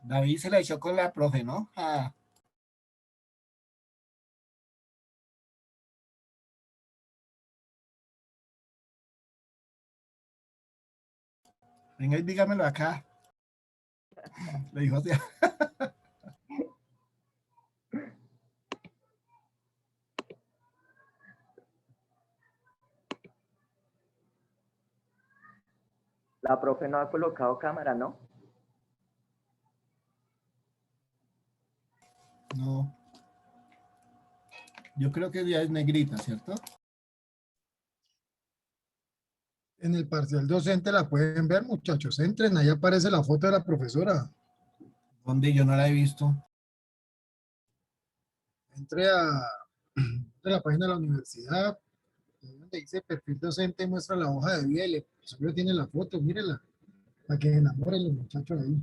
David se la echó con la profe, ¿no? Ah, venga y dígamelo acá. Le dijo así. La profe no ha colocado cámara, ¿no? No. Yo creo que ya es negrita, ¿cierto? En el parcial docente la pueden ver, muchachos. Entren, ahí aparece la foto de la profesora. Donde yo no la he visto. Entre a la página de la universidad, donde dice perfil docente, muestra la hoja de vida y el profesor tiene la foto, mírenla, para que se enamoren los muchachos ahí.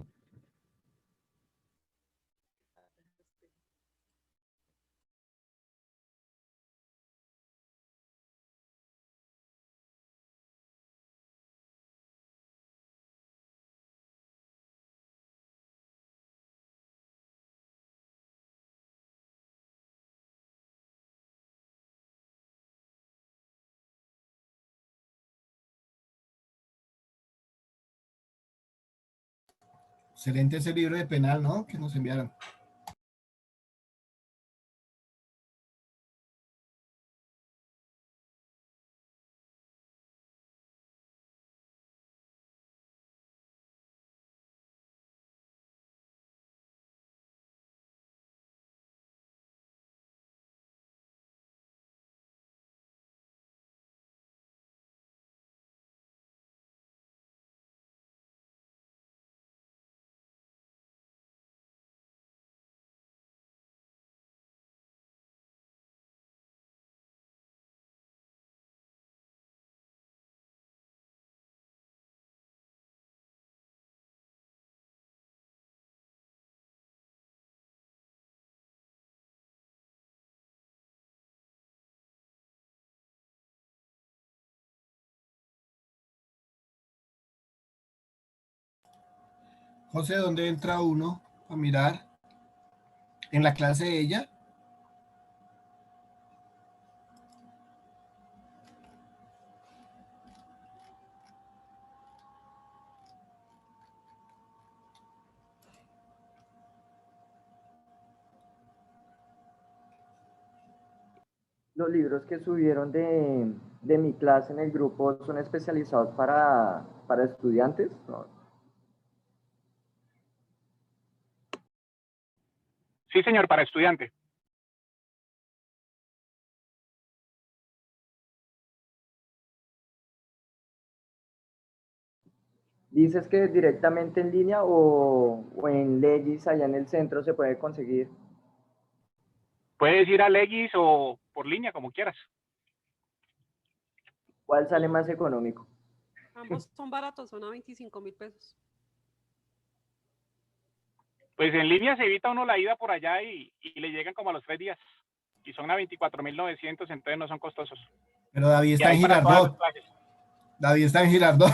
Excelente ese libro de penal, ¿no? Que nos enviaron. José, ¿dónde entra uno a mirar? ¿En la clase de ella? Los libros que subieron de mi clase en el grupo son especializados para estudiantes, ¿no? Sí, señor, para estudiante. ¿Dices que directamente en línea o en Legis allá en el centro se puede conseguir? Puedes ir a Legis o por línea, como quieras. ¿Cuál sale más económico? Ambos son baratos, son a 25.000 pesos. Pues en línea se evita uno la ida por allá y le llegan como a los 3 días. Y son a 24.900, entonces no son costosos. Pero David Y está en hay para todas las Girardot. clases. David está en Girardot.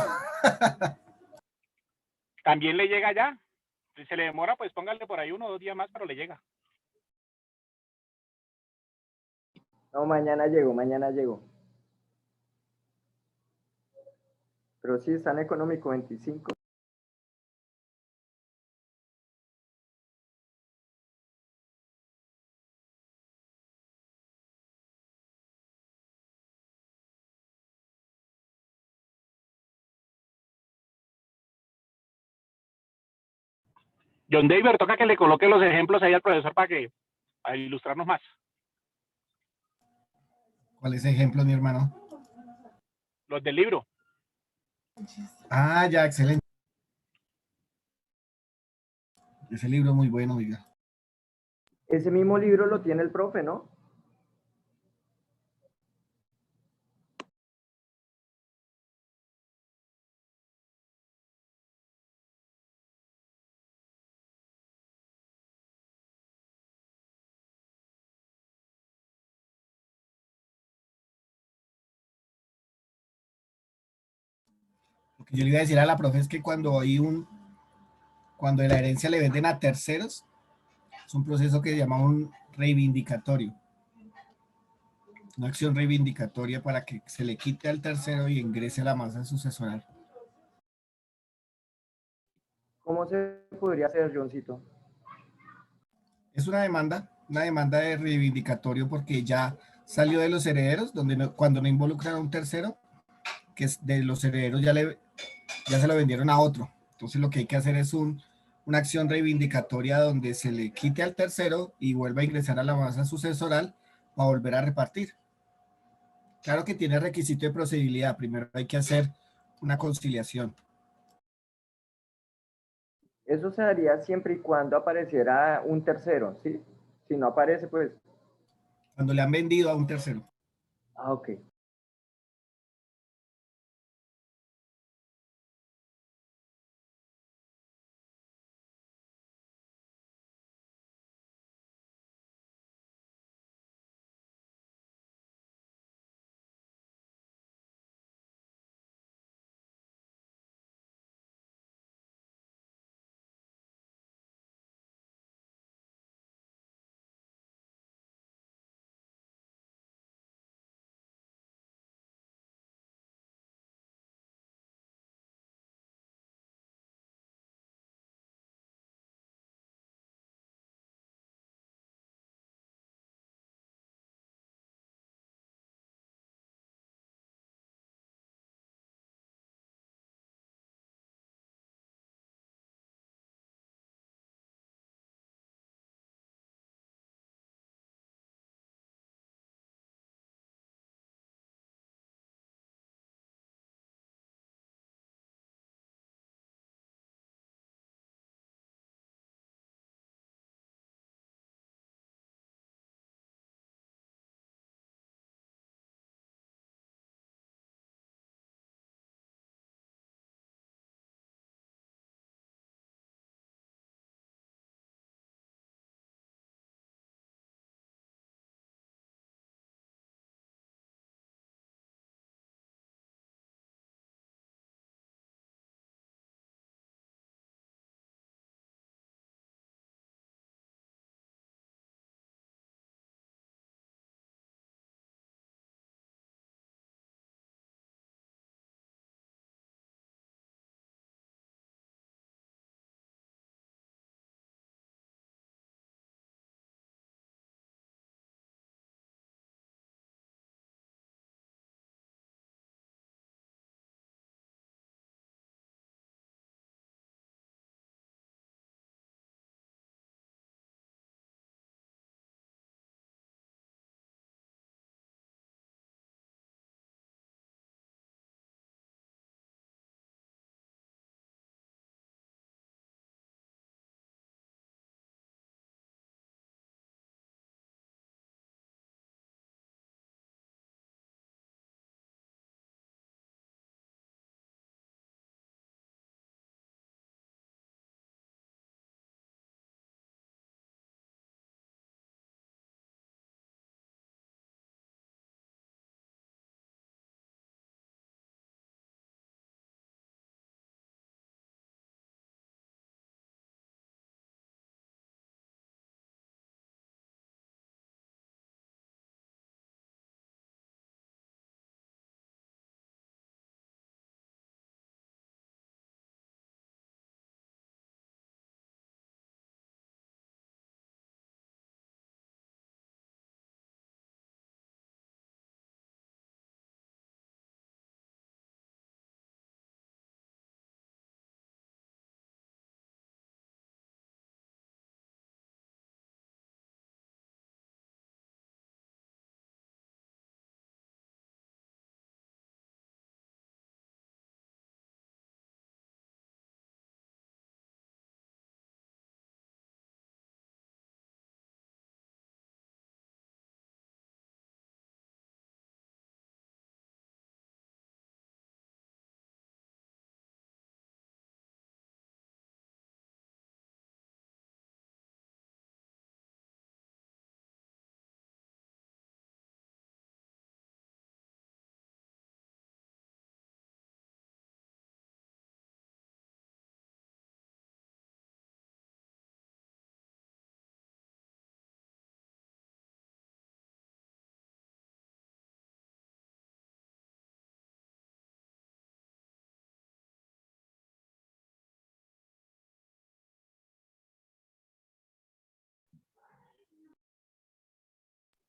También le llega allá. Si se le demora, pues póngale por ahí 1 o 2 días más, pero le llega. No, mañana llego, mañana llego. Pero sí, están económico, 25. John David, toca que le coloque los ejemplos ahí al profesor para ilustrarnos más. ¿Cuál es el ejemplo, mi hermano? Los del libro. Ah, ya, excelente. Ese libro es muy bueno, oiga. Ese mismo libro lo tiene el profe, ¿no? Lo que yo le iba a decir a la profe es que cuando hay cuando la herencia le venden a terceros, es un proceso que se llama un reivindicatorio. Una acción reivindicatoria para que se le quite al tercero y ingrese a la masa sucesoral. ¿Cómo se podría hacer, Johncito? Es una demanda de reivindicatorio porque ya salió de los herederos, donde cuando no involucran a un tercero, que es de los herederos ya se lo vendieron a otro. Entonces lo que hay que hacer es una acción reivindicatoria donde se le quite al tercero y vuelva a ingresar a la masa sucesoral para volver a repartir. Claro que tiene requisito de procedibilidad. Primero hay que hacer una conciliación. Eso se haría siempre y cuando apareciera un tercero, ¿sí? Si no aparece, pues, Cuando le han vendido a un tercero. ok.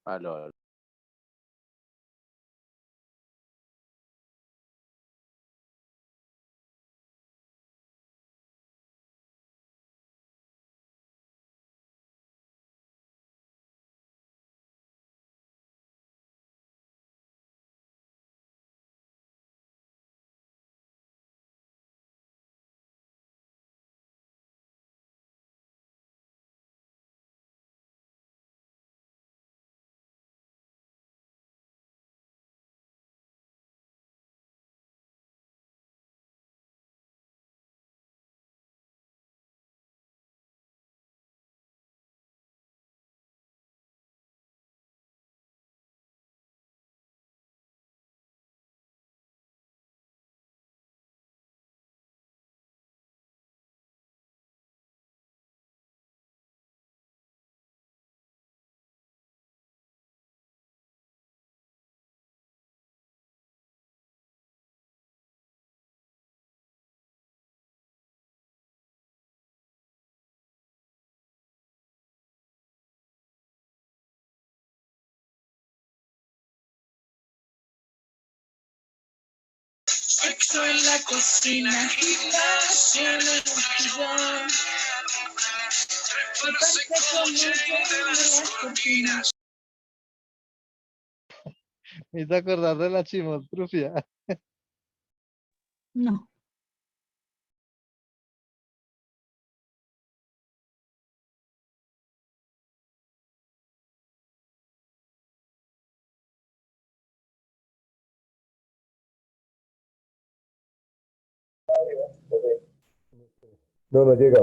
Aló. Sexo en la cocina, gimnasio en el sillón. Me hizo acordar de la chimotrufia. No. No, no llega.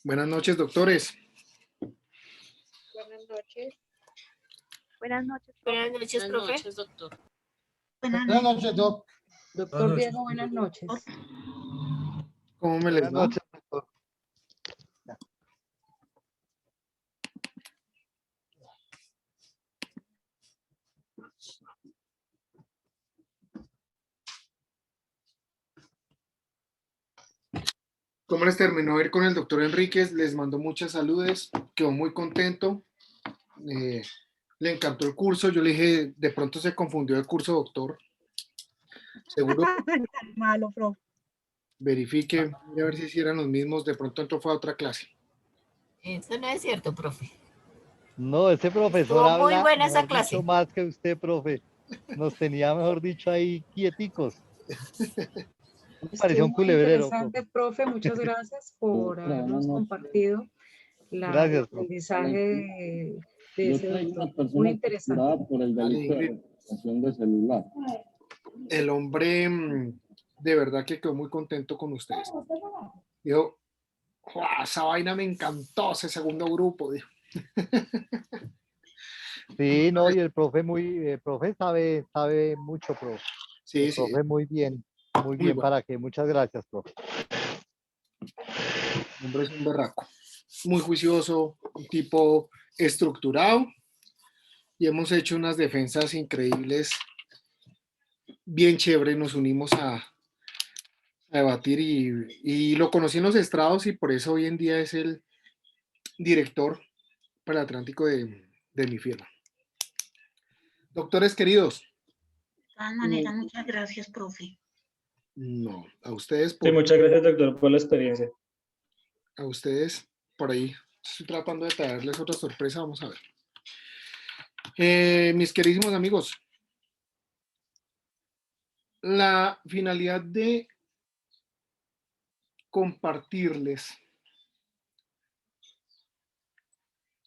Buenas noches, doctores. Buenas noches. Buenas noches, Buenas noches, profe. doctor. Buenas noches, Doc. Doctor Diego, buenas noches. ¿Cómo me les Buenas va? noches, doctor. ¿Cómo les terminó de ir con el doctor Enríquez? Les mandó muchas saludes, quedó muy contento. Le encantó el curso. Yo le dije, de pronto se confundió el curso, doctor. Seguro, Tan malo, profe. verifique, mire a ver si eran los mismos. De pronto entró fue a otra clase. Eso no es cierto, profe. No, ese profesor Estuvo muy habla, buena esa mejor clase. dicho, más que usted, profe. Nos tenía, mejor dicho, ahí quieticos. Me pareció un Estuvo muy culebrero, interesante, profe. Muchas gracias por habernos compartido el Gracias, profe. aprendizaje de ese doctor. Muy interesante. Vale, Ingrid. El hombre de verdad que quedó muy contento con ustedes. Dijo, "Joa, esa vaina me encantó, ese segundo grupo", dijo. Sí, no, y el profe sabe mucho, profe. Sí, El sí, profe muy bien, muy bueno. ¿para qué? Muchas gracias, profe. El hombre es un berraco, muy juicioso, un tipo estructurado, y hemos hecho unas defensas increíbles, bien chévere. Nos unimos a debatir y lo conocí en los estrados y por eso hoy en día es el director para el Atlántico de mi firma. Doctores queridos. De todas maneras, muchas gracias, profe. No, a ustedes Sí, por, muchas gracias, doctor, por la experiencia. a ustedes por ahí. Estoy tratando de traerles otra sorpresa, vamos a ver. Mis queridísimos amigos, la finalidad de compartirles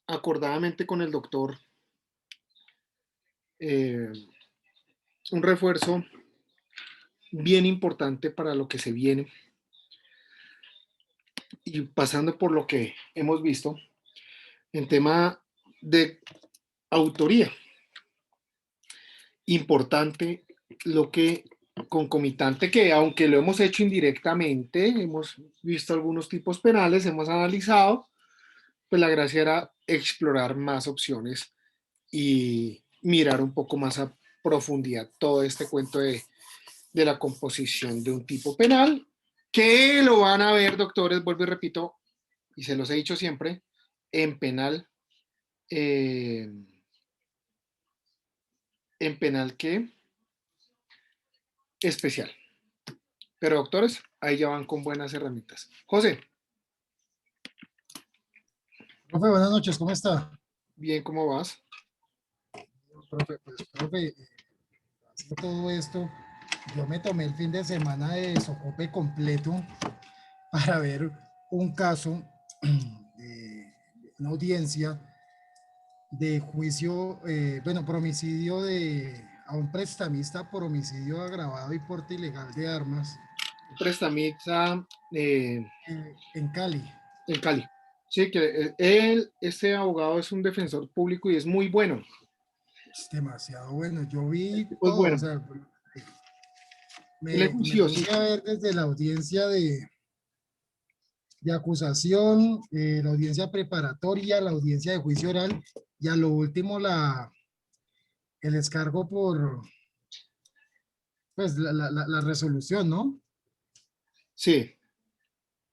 acordadamente con el doctor un refuerzo bien importante para lo que se viene y pasando por lo que hemos visto en tema de autoría. Importante lo que concomitante, que aunque lo hemos hecho indirectamente, hemos visto algunos tipos penales, hemos analizado, pues la gracia era explorar más opciones y mirar un poco más a profundidad todo este cuento de la composición de un tipo penal, que lo van a ver, doctores, vuelvo y repito, y se los he dicho siempre, en penal, ¿qué? Especial. Pero doctores, ahí ya van con buenas herramientas. José. Profe, buenas noches, ¿cómo está? Bien, ¿cómo vas? Profe, haciendo todo esto, yo me tomé el fin de semana de socope completo para ver un caso de una audiencia de juicio, por homicidio a un prestamista por homicidio agravado y porte ilegal de armas. Prestamista en Cali. En Cali. Sí, que este abogado es un defensor público y es muy bueno. Es demasiado bueno. Yo vi todo, bueno. O sea, me puse a ver desde la audiencia de acusación, la audiencia preparatoria, la audiencia de juicio oral y a lo último el descargo por la resolución, ¿no? Sí.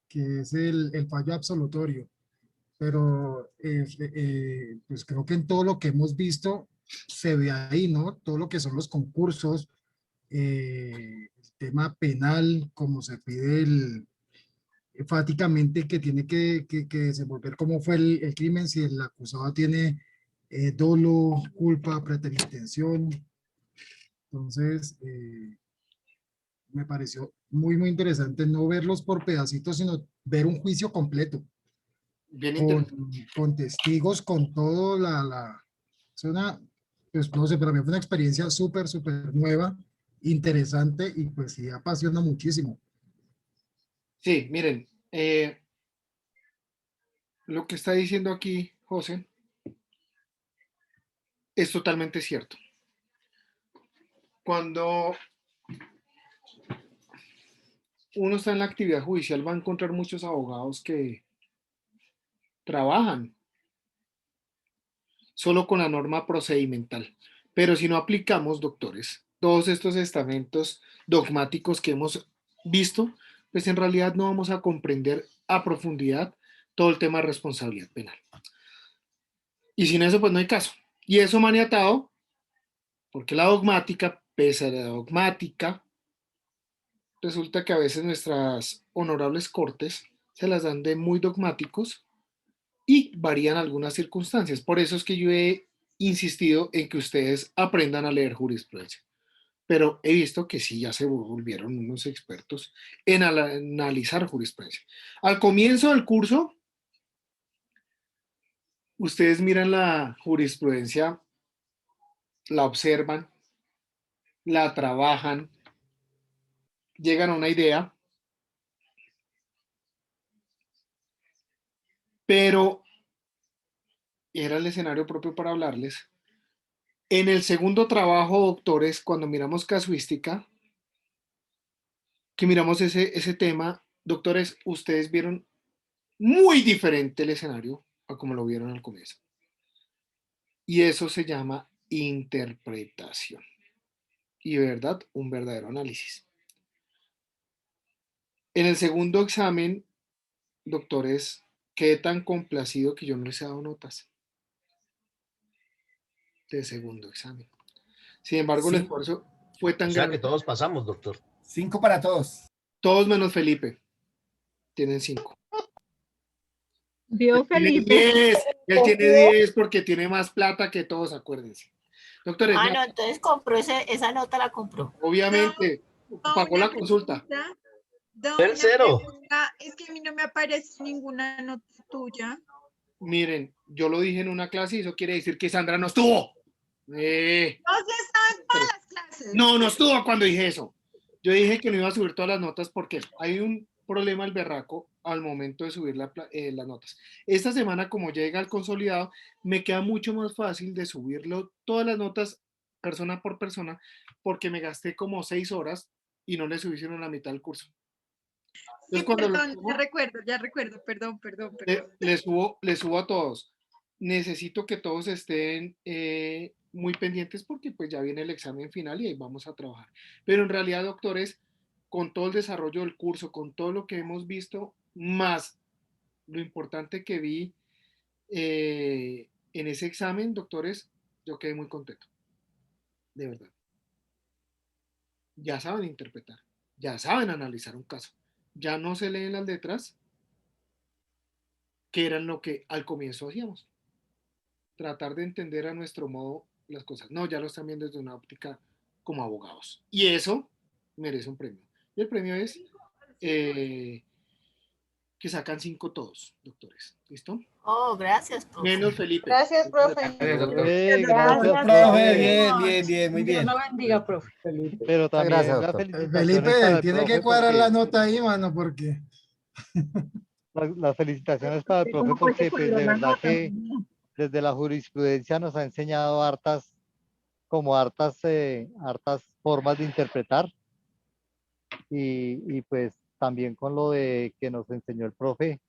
Que es el fallo absolutorio. Pero pues creo que en todo lo que hemos visto se ve ahí, ¿no? Todo lo que son los concursos, el tema penal, como se pide enfáticamente que tiene que desenvolver cómo fue el crimen, si el acusado tiene dolo, culpa, preterintención. Entonces, me pareció muy, muy interesante no verlos por pedacitos, sino ver un juicio completo. Con testigos, con todo es una, pues no sé, para mí fue una experiencia súper, súper nueva, interesante y pues sí apasiona muchísimo. Sí, miren, lo que está diciendo aquí José es totalmente cierto. Cuando uno está en la actividad judicial va a encontrar muchos abogados que trabajan solo con la norma procedimental. Pero si no aplicamos, doctores, todos estos estamentos dogmáticos que hemos visto, pues en realidad no vamos a comprender a profundidad todo el tema de responsabilidad penal. Y sin eso, pues no hay caso. Y eso maniatado, porque la dogmática, pese a la dogmática, resulta que a veces nuestras honorables cortes se las dan de muy dogmáticos y varían algunas circunstancias. Por eso es que yo he insistido en que ustedes aprendan a leer jurisprudencia. Pero he visto que sí, ya se volvieron unos expertos en analizar jurisprudencia. Al comienzo del curso, ustedes miran la jurisprudencia, la observan, la trabajan, llegan a una idea, pero era el escenario propio para hablarles. En el segundo trabajo, doctores, cuando miramos casuística, que miramos ese tema, doctores, ustedes vieron muy diferente el escenario a como lo vieron al comienzo. Y eso se llama interpretación. Y de verdad, un verdadero análisis. En el segundo examen, doctores, quedé tan complacido que yo no les he dado notas de segundo examen. Sin embargo, el esfuerzo fue tan grande. que todos pasamos, doctor. 5 para todos. Todos menos Felipe. Tienen 5. Vio Tiene Felipe. 10. Él tiene 10 porque tiene más plata que todos, acuérdense. Doctores, Ah, no, entonces compró esa nota, la compró. obviamente, pagó la consulta. Tercero. Es que a mí no me aparece ninguna nota tuya. Miren, yo lo dije en una clase y eso quiere decir que Sandra no estuvo. No se saben todas las clases. No estuvo cuando dije eso. Yo dije que no iba a subir todas las notas porque hay un problema al berraco al momento de subir las notas. Esta semana, como llega el consolidado, me queda mucho más fácil de subirlo todas las notas persona por persona porque me gasté como 6 horas y no le subieron la mitad del curso. Entonces, cuando Perdón, ya recuerdo, perdón. le subo a todos. Necesito que todos estén muy pendientes porque pues ya viene el examen final y ahí vamos a trabajar. Pero en realidad, doctores, con todo el desarrollo del curso, con todo lo que hemos visto, más lo importante que vi en ese examen, doctores, yo quedé muy contento. De verdad. Ya saben interpretar, ya saben analizar un caso. Ya no se leen las letras, que eran lo que al comienzo hacíamos. Tratar de entender a nuestro modo las cosas. No, ya lo están viendo desde una óptica como abogados. Y eso merece un premio. Y el premio es que sacan 5 todos, doctores. ¿Listo? Oh, gracias, profe. Menos Felipe. Gracias, profe. Gracias, Profe, bien, muy Dios bien. lo bendiga, profe. Pero también gracias, las doctor. felicitaciones para Felipe, el tiene que profe cuadrar porque- la nota ahí, mano, porque las felicitaciones para el profe ¿Cómo fue que porque pues cuadró de la verdad nota? que desde la jurisprudencia nos ha enseñado hartas formas de interpretar y pues también con lo de que nos enseñó el profe,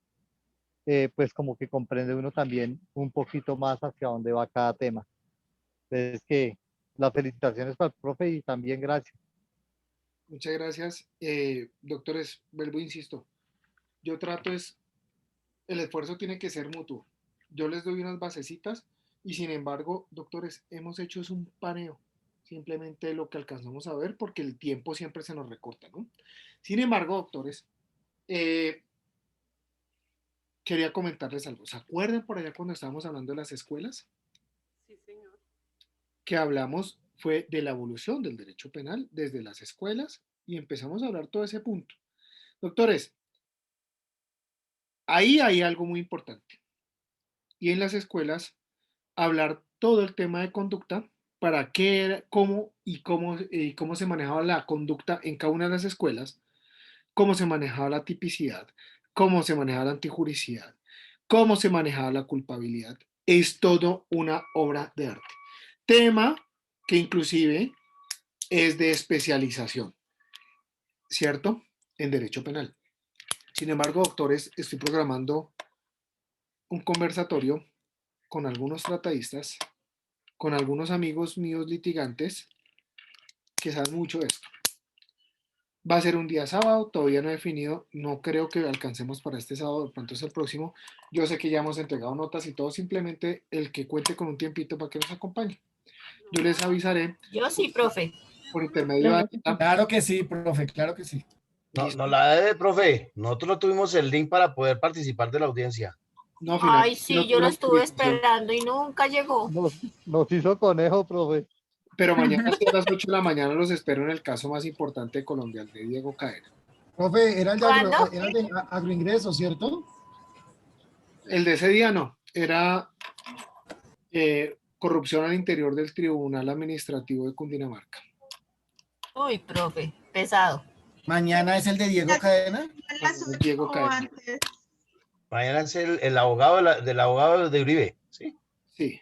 pues como que comprende uno también un poquito más hacia dónde va cada tema. Entonces que las felicitaciones para el profe y también gracias. Muchas gracias. Doctores, vuelvo, insisto. Yo trato el esfuerzo tiene que ser mutuo. Yo les doy unas basecitas y sin embargo, doctores, hemos hecho es un paneo. Simplemente lo que alcanzamos a ver porque el tiempo siempre se nos recorta, ¿no? Sin embargo, doctores, quería comentarles algo. ¿Se acuerdan por allá cuando estábamos hablando de las escuelas? Sí, señor. Que hablamos fue de la evolución del derecho penal desde las escuelas y empezamos a hablar todo ese punto. Doctores, ahí hay algo muy importante. Y en las escuelas, hablar todo el tema de conducta, para qué era, cómo se manejaba la conducta en cada una de las escuelas, cómo se manejaba la tipicidad, cómo se manejaba la antijuricidad, cómo se manejaba la culpabilidad. Es todo una obra de arte. Tema que inclusive es de especialización, ¿cierto? En derecho penal. Sin embargo, doctores, estoy programando un conversatorio con algunos tratadistas, con algunos amigos míos litigantes que saben mucho de esto. Va a ser un día sábado, todavía no he definido, no creo que alcancemos para este sábado, de pronto es el próximo. Yo sé que ya hemos entregado notas y todo, simplemente el que cuente con un tiempito para que nos acompañe. Yo les avisaré. Yo sí, profe. Por intermedio de Anita. Claro que sí, profe, claro que sí. No la debe, profe. Nosotros no tuvimos el link para poder participar de la audiencia. No, Ay, sí, yo lo tuve estuve invitación. esperando y nunca llegó. Nos hizo conejo, profe. Pero mañana a las 8 de la mañana los espero en el caso más importante de Colombia, el de Diego Cadena. Profe, era el de, ¿Cuándo? era el de agroingreso, ¿cierto? El de ese día no, era corrupción al interior del Tribunal Administrativo de Cundinamarca. Uy, profe, pesado. Mañana es el de Diego Cadena. Diego Cadena. Mañana es el abogado del abogado de Uribe. ¿Sí? Sí,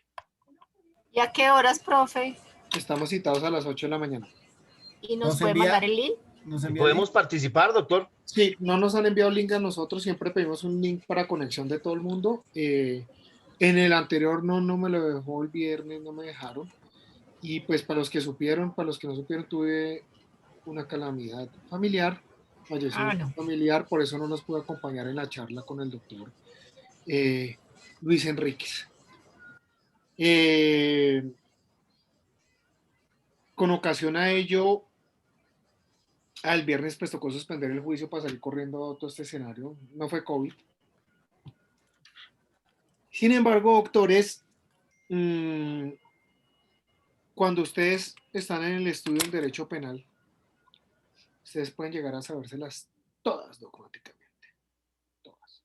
¿Y a qué horas, profe? estamos citados a las 8 de la mañana. ¿Y nos Nos puede envía- mandar el link? Nos ¿Y envía podemos participar, doctor? Sí, no nos han enviado link a nosotros, siempre pedimos un link para conexión de todo el mundo. En el anterior no me lo dejó el viernes, no me dejaron. Y pues para los que supieron, para los que no supieron, tuve una calamidad familiar, falleció un familiar, por eso no nos pudo acompañar en la charla con el doctor Luis Enríquez. Con ocasión a ello, al viernes pues tocó suspender el juicio para salir corriendo a todo este escenario, no fue COVID. Sin embargo, doctores, cuando ustedes están en el estudio del derecho penal, ustedes pueden llegar a sabérselas todas dogmáticamente, todas.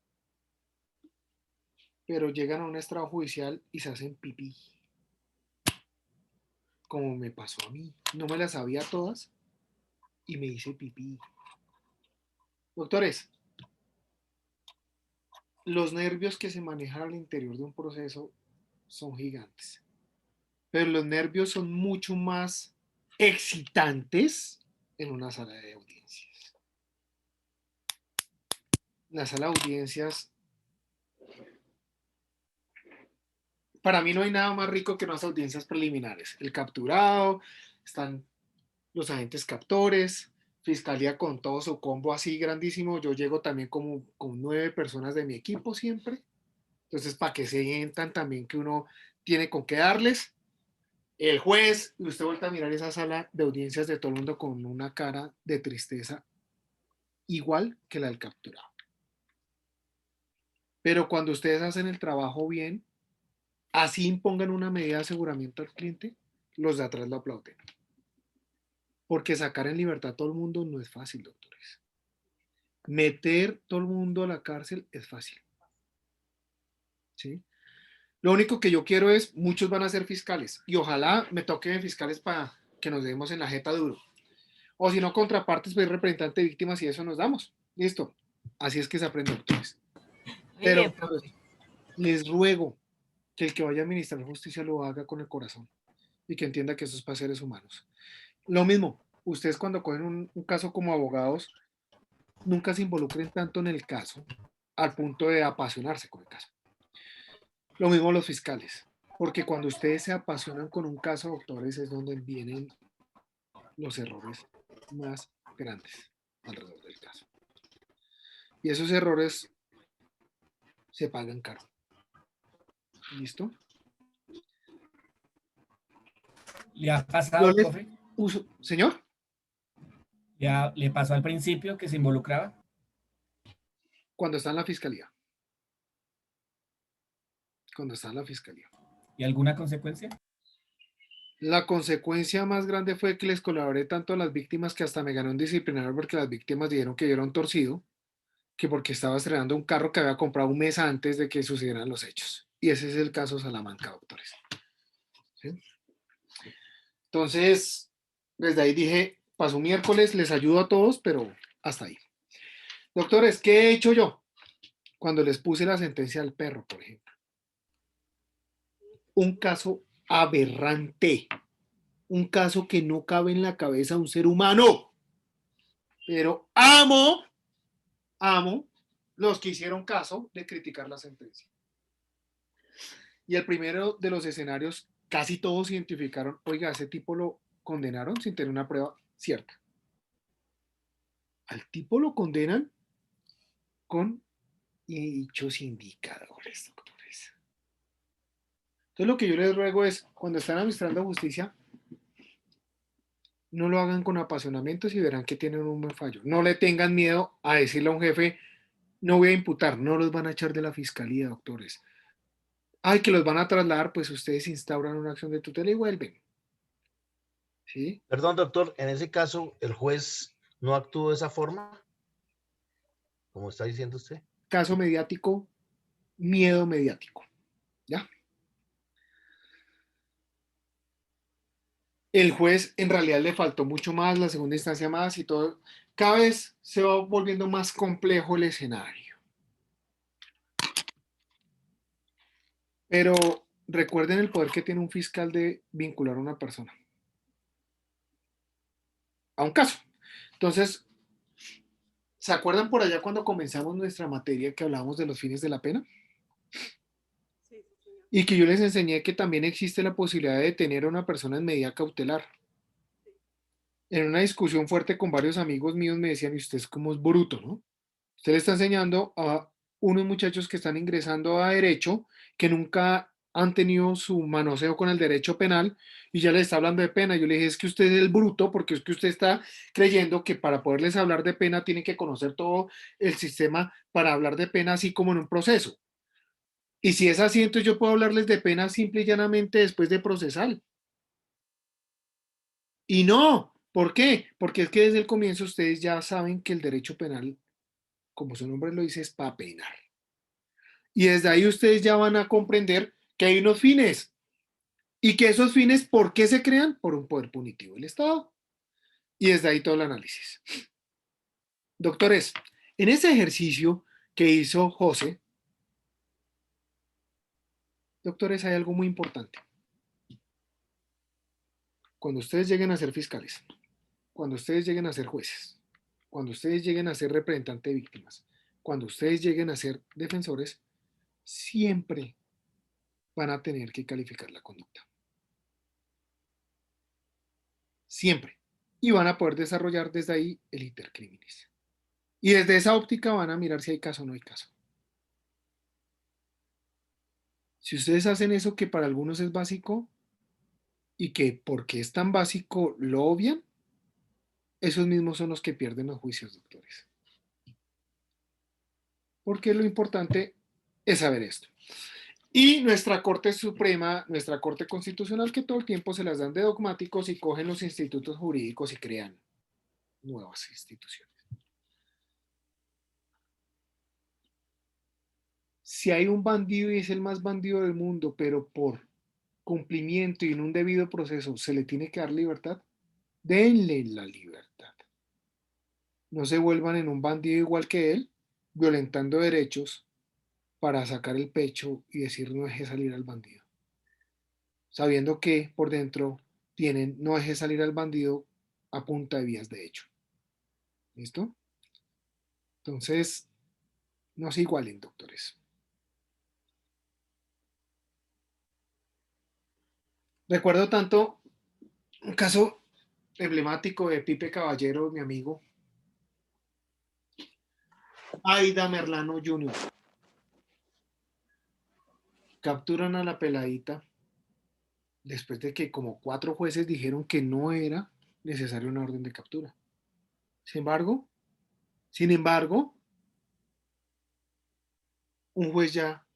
Pero llegan a un estrado judicial y se hacen pipí. Como me pasó a mí. No me las sabía todas y me hice pipí. Doctores, los nervios que se manejan al interior de un proceso son gigantes. Pero los nervios son mucho más excitantes en una sala de audiencias. La sala de audiencias, para mí no hay nada más rico que unas audiencias preliminares. El capturado, están los agentes captores, fiscalía con todo su combo así grandísimo. Yo llego también como con 9 personas de mi equipo siempre. Entonces, para que se sientan también que uno tiene con qué darles. El juez, y usted vuelve a mirar esa sala de audiencias de todo el mundo con una cara de tristeza igual que la del capturado. Pero cuando ustedes hacen el trabajo bien, así impongan una medida de aseguramiento al cliente, los de atrás lo aplauden. Porque sacar en libertad a todo el mundo no es fácil, doctores. Meter todo el mundo a la cárcel es fácil. ¿Sí? Lo único que yo quiero es, muchos van a ser fiscales y ojalá me toquen fiscales para que nos demos en la jeta duro. O si no, contrapartes, pues representante de víctimas y eso nos damos. Listo. Así es que se aprende, doctores. Pero pues, les ruego que el que vaya a administrar justicia lo haga con el corazón y que entienda que eso es para seres humanos. Lo mismo, ustedes cuando cogen un caso como abogados, nunca se involucren tanto en el caso al punto de apasionarse con el caso. Lo mismo los fiscales, porque cuando ustedes se apasionan con un caso, doctores, es donde vienen los errores más grandes alrededor del caso. Y esos errores se pagan caro. ¿Listo? ¿Le ha pasado, profe? ¿Señor? ¿Ya le pasó al principio que se involucraba? Cuando está en la fiscalía. Cuando está en la fiscalía. ¿Y alguna consecuencia? La consecuencia más grande fue que les colaboré tanto a las víctimas que hasta me ganó un disciplinario porque las víctimas dijeron que yo era un torcido, que porque estaba estrenando un carro que había comprado un mes antes de que sucedieran los hechos. Y ese es el caso Salamanca, doctores. ¿Sí? Entonces, desde ahí dije, pasó miércoles, les ayudo a todos, pero hasta ahí. Doctores, ¿qué he hecho yo? cuando les puse la sentencia al perro, por ejemplo. Un caso aberrante, un caso que no cabe en la cabeza de un ser humano. Pero amo los que hicieron caso de criticar la sentencia. Y el primero de los escenarios, casi todos identificaron, oiga, ese tipo lo condenaron sin tener una prueba cierta. Al tipo lo condenan con hechos indicadores, doctores. Entonces lo que yo les ruego es, cuando están administrando justicia, no lo hagan con apasionamiento y verán que tienen un buen fallo. No le tengan miedo a decirle a un jefe, no voy a imputar, no los van a echar de la fiscalía, doctores. Ay, que los van a trasladar, pues ustedes instauran una acción de tutela y vuelven. ¿Sí? Perdón, doctor, en ese caso, ¿el juez no actuó de esa forma? Como está diciendo usted. Caso mediático, miedo mediático. ¿Ya? El juez en realidad le faltó mucho más, la segunda instancia más y todo. Cada vez se va volviendo más complejo el escenario. Pero recuerden el poder que tiene un fiscal de vincular a una persona a un caso. Entonces, ¿se acuerdan por allá cuando comenzamos nuestra materia que hablábamos de los fines de la pena? Sí, señor. Y que yo les enseñé que también existe la posibilidad de detener a una persona en medida cautelar. En una discusión fuerte con varios amigos míos me decían, y usted es como es bruto, ¿no? Usted le está enseñando a unos muchachos que están ingresando a derecho, que nunca han tenido su manoseo con el derecho penal y ya les está hablando de pena. Yo le dije, es que usted es el bruto porque es que usted está creyendo que para poderles hablar de pena tienen que conocer todo el sistema para hablar de pena así como en un proceso. Y si es así, entonces yo puedo hablarles de pena simple y llanamente después de procesal. Y no, ¿por qué? Porque es que desde el comienzo ustedes ya saben que el derecho penal, como su nombre lo dice, es para penar. Y desde ahí ustedes ya van a comprender que hay unos fines y que esos fines, ¿por qué se crean? Por un poder punitivo del Estado. Y desde ahí todo el análisis. Doctores, en ese ejercicio que hizo José, doctores, hay algo muy importante. Cuando ustedes lleguen a ser fiscales, cuando ustedes lleguen a ser jueces, cuando ustedes lleguen a ser representantes de víctimas, cuando ustedes lleguen a ser defensores, siempre van a tener que calificar la conducta. Siempre. Y van a poder desarrollar desde ahí el intercriminis. Y desde esa óptica van a mirar si hay caso o no hay caso. Si ustedes hacen eso que para algunos es básico y que porque es tan básico lo obvian, esos mismos son los que pierden los juicios, doctores. Porque lo importante es saber esto. Y nuestra Corte Suprema, nuestra Corte Constitucional, que todo el tiempo se las dan de dogmáticos y cogen los institutos jurídicos y crean nuevas instituciones. Si hay un bandido y es el más bandido del mundo, pero por cumplimiento y en un debido proceso se le tiene que dar libertad, denle la libertad. No se vuelvan en un bandido igual que él, violentando derechos para sacar el pecho y decir no deje salir al bandido. Sabiendo que por dentro tienen no deje salir al bandido a punta de vías de hecho. ¿Listo? Entonces, no se igualen, doctores. Recuerdo tanto un caso emblemático de Pipe Caballero, mi amigo, Aida Merlano Jr. Capturan a la peladita después de que como 4 jueces dijeron que no era necesaria una orden de captura. Sin embargo, un juez ya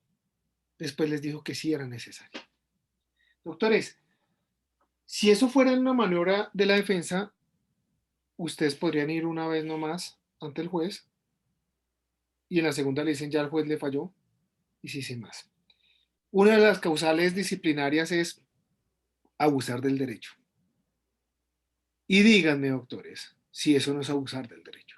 después les dijo que sí era necesario. Doctores, si eso fuera una maniobra de la defensa, ustedes podrían ir una vez nomás ante el juez y en la segunda le dicen ya el juez le falló y sí, sin más. Una de las causales disciplinarias es abusar del derecho. Y díganme, doctores, si eso no es abusar del derecho.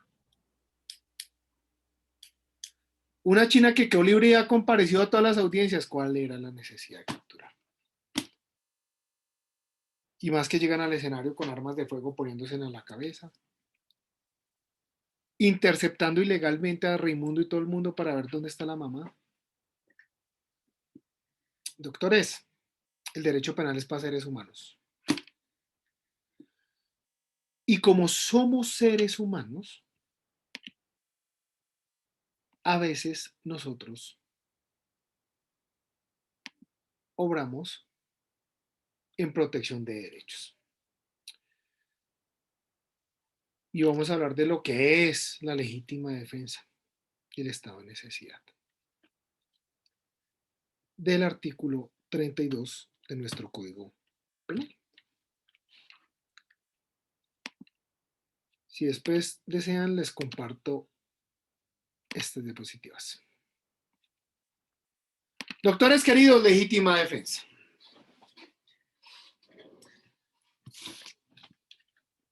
Una China que quedó libre y ha comparecido a todas las audiencias. ¿Cuál era la necesidad de capturar? Y más que llegan al escenario con armas de fuego poniéndose en la cabeza. Interceptando ilegalmente a Raimundo y todo el mundo para ver dónde está la mamá. Doctores, el derecho penal es para seres humanos. Y como somos seres humanos, a veces nosotros obramos en protección de derechos. Y vamos a hablar de lo que es la legítima defensa y el estado de necesidad. Del artículo 32 de nuestro Código Penal. Si después desean, les comparto estas diapositivas. Doctores queridos, legítima defensa.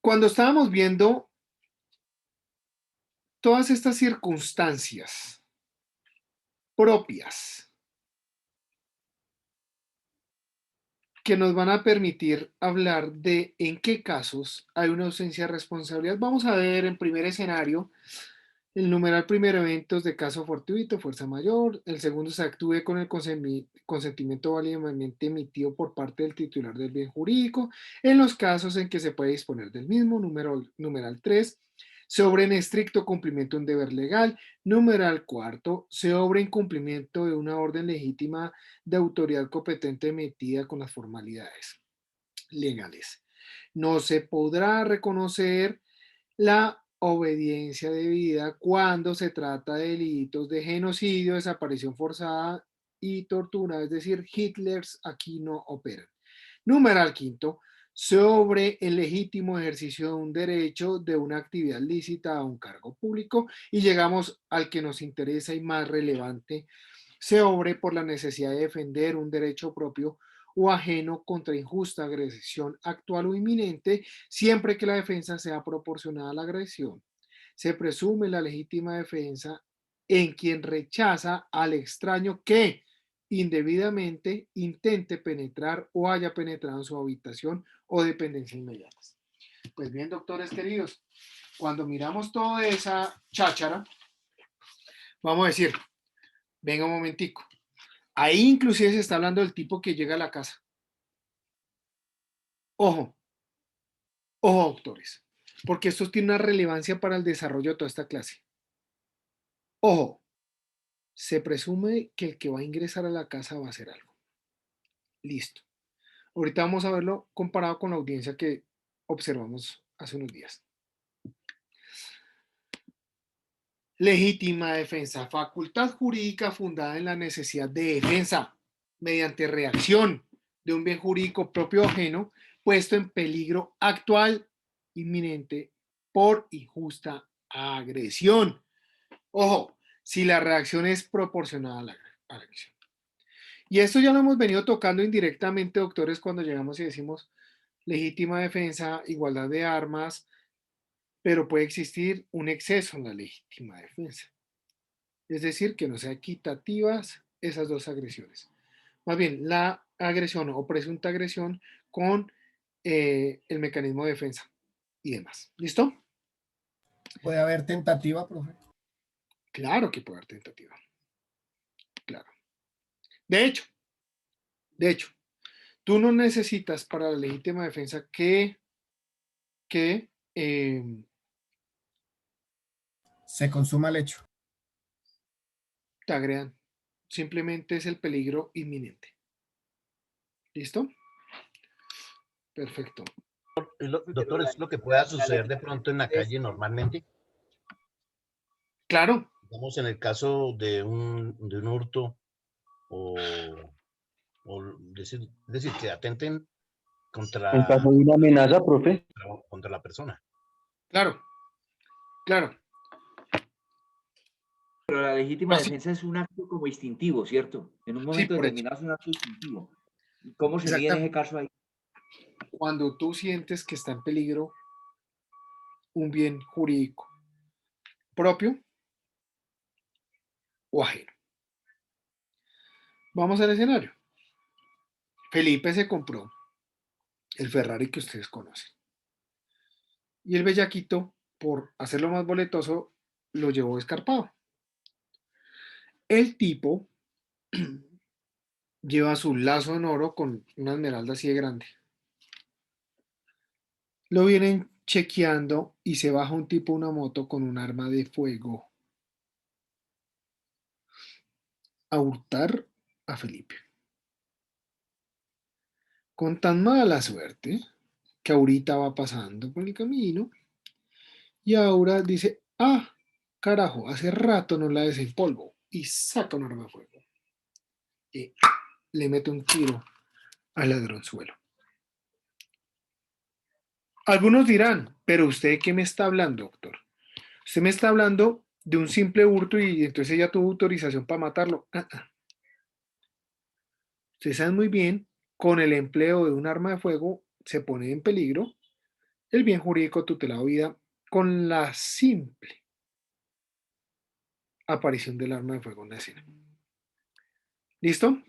Cuando estábamos viendo todas estas circunstancias propias que nos van a permitir hablar de en qué casos hay una ausencia de responsabilidad, vamos a ver en primer escenario el numeral primero, eventos de caso fortuito, fuerza mayor. El segundo, se actúe con el consentimiento válidamente emitido por parte del titular del bien jurídico en los casos en que se puede disponer del mismo. Numeral 3, se obra en estricto cumplimiento de un deber legal. Numeral 4, se obra en cumplimiento de una orden legítima de autoridad competente emitida con las formalidades legales. No se podrá reconocer la obediencia debida cuando se trata de delitos de genocidio, desaparición forzada y tortura, es decir, Hitlers aquí no operan. Numeral 5, sobre el legítimo ejercicio de un derecho de una actividad lícita a un cargo público, y llegamos al que nos interesa y más relevante, se obre por la necesidad de defender un derecho propio o ajeno contra injusta agresión actual o inminente, siempre que la defensa sea proporcionada a la agresión. Se presume la legítima defensa en quien rechaza al extraño que indebidamente intente penetrar o haya penetrado en su habitación o dependencia inmediatas. Pues bien, doctores queridos, cuando miramos toda esa cháchara, vamos a decir, venga un momentico. Ahí inclusive se está hablando del tipo que llega a la casa. Ojo, ojo, doctores, porque esto tiene una relevancia para el desarrollo de toda esta clase. Ojo, se presume que el que va a ingresar a la casa va a hacer algo. Listo. Ahorita vamos a verlo comparado con la audiencia que observamos hace unos días. Legítima defensa, facultad jurídica fundada en la necesidad de defensa mediante reacción de un bien jurídico propio o ajeno puesto en peligro actual, inminente, por injusta agresión. Ojo, si la reacción es proporcionada a la agresión. Y esto ya lo hemos venido tocando indirectamente, doctores, cuando llegamos y decimos legítima defensa, igualdad de armas, pero puede existir un exceso en la legítima defensa. Es decir, que no sean equitativas esas dos agresiones. Más bien, la agresión o presunta agresión con el mecanismo de defensa y demás. ¿Listo? ¿Puede haber tentativa, profe? Claro que puede haber tentativa. Claro. De hecho, tú no necesitas para la legítima defensa que se consuma el hecho. Te agregan. Simplemente es el peligro inminente. ¿Listo? Perfecto. Doctor, ¿es lo que pueda suceder de pronto en la calle normalmente? Claro. Digamos, en el caso de un hurto o decir, que atenten contra... En caso de una amenaza, profe. Contra la persona. Claro. Claro. Pero la legítima defensa es un acto como instintivo, ¿cierto? En un momento determinado es un acto instintivo. ¿Cómo se mide en ese caso ahí? Cuando tú sientes que está en peligro un bien jurídico propio o ajeno. Vamos al escenario. Felipe se compró el Ferrari que ustedes conocen. Y el bellaquito, por hacerlo más boletoso, lo llevó escarpado. El tipo lleva su lazo en oro con una esmeralda así de grande. Lo vienen chequeando y se baja un tipo a una moto con un arma de fuego a hurtar a Felipe. Con tan mala suerte que ahorita va pasando por el camino y ahora dice, ah, carajo, hace rato no la desempolvo, y saca un arma de fuego y le mete un tiro al ladronzuelo. Algunos dirán, pero ¿usted de qué me está hablando, doctor? Usted me está hablando de un simple hurto y entonces ella tuvo autorización para matarlo. Ustedes saben muy bien, con el empleo de un arma de fuego se pone en peligro el bien jurídico tutelado vida con la simple aparición del arma de fuego en la escena. ¿Listo?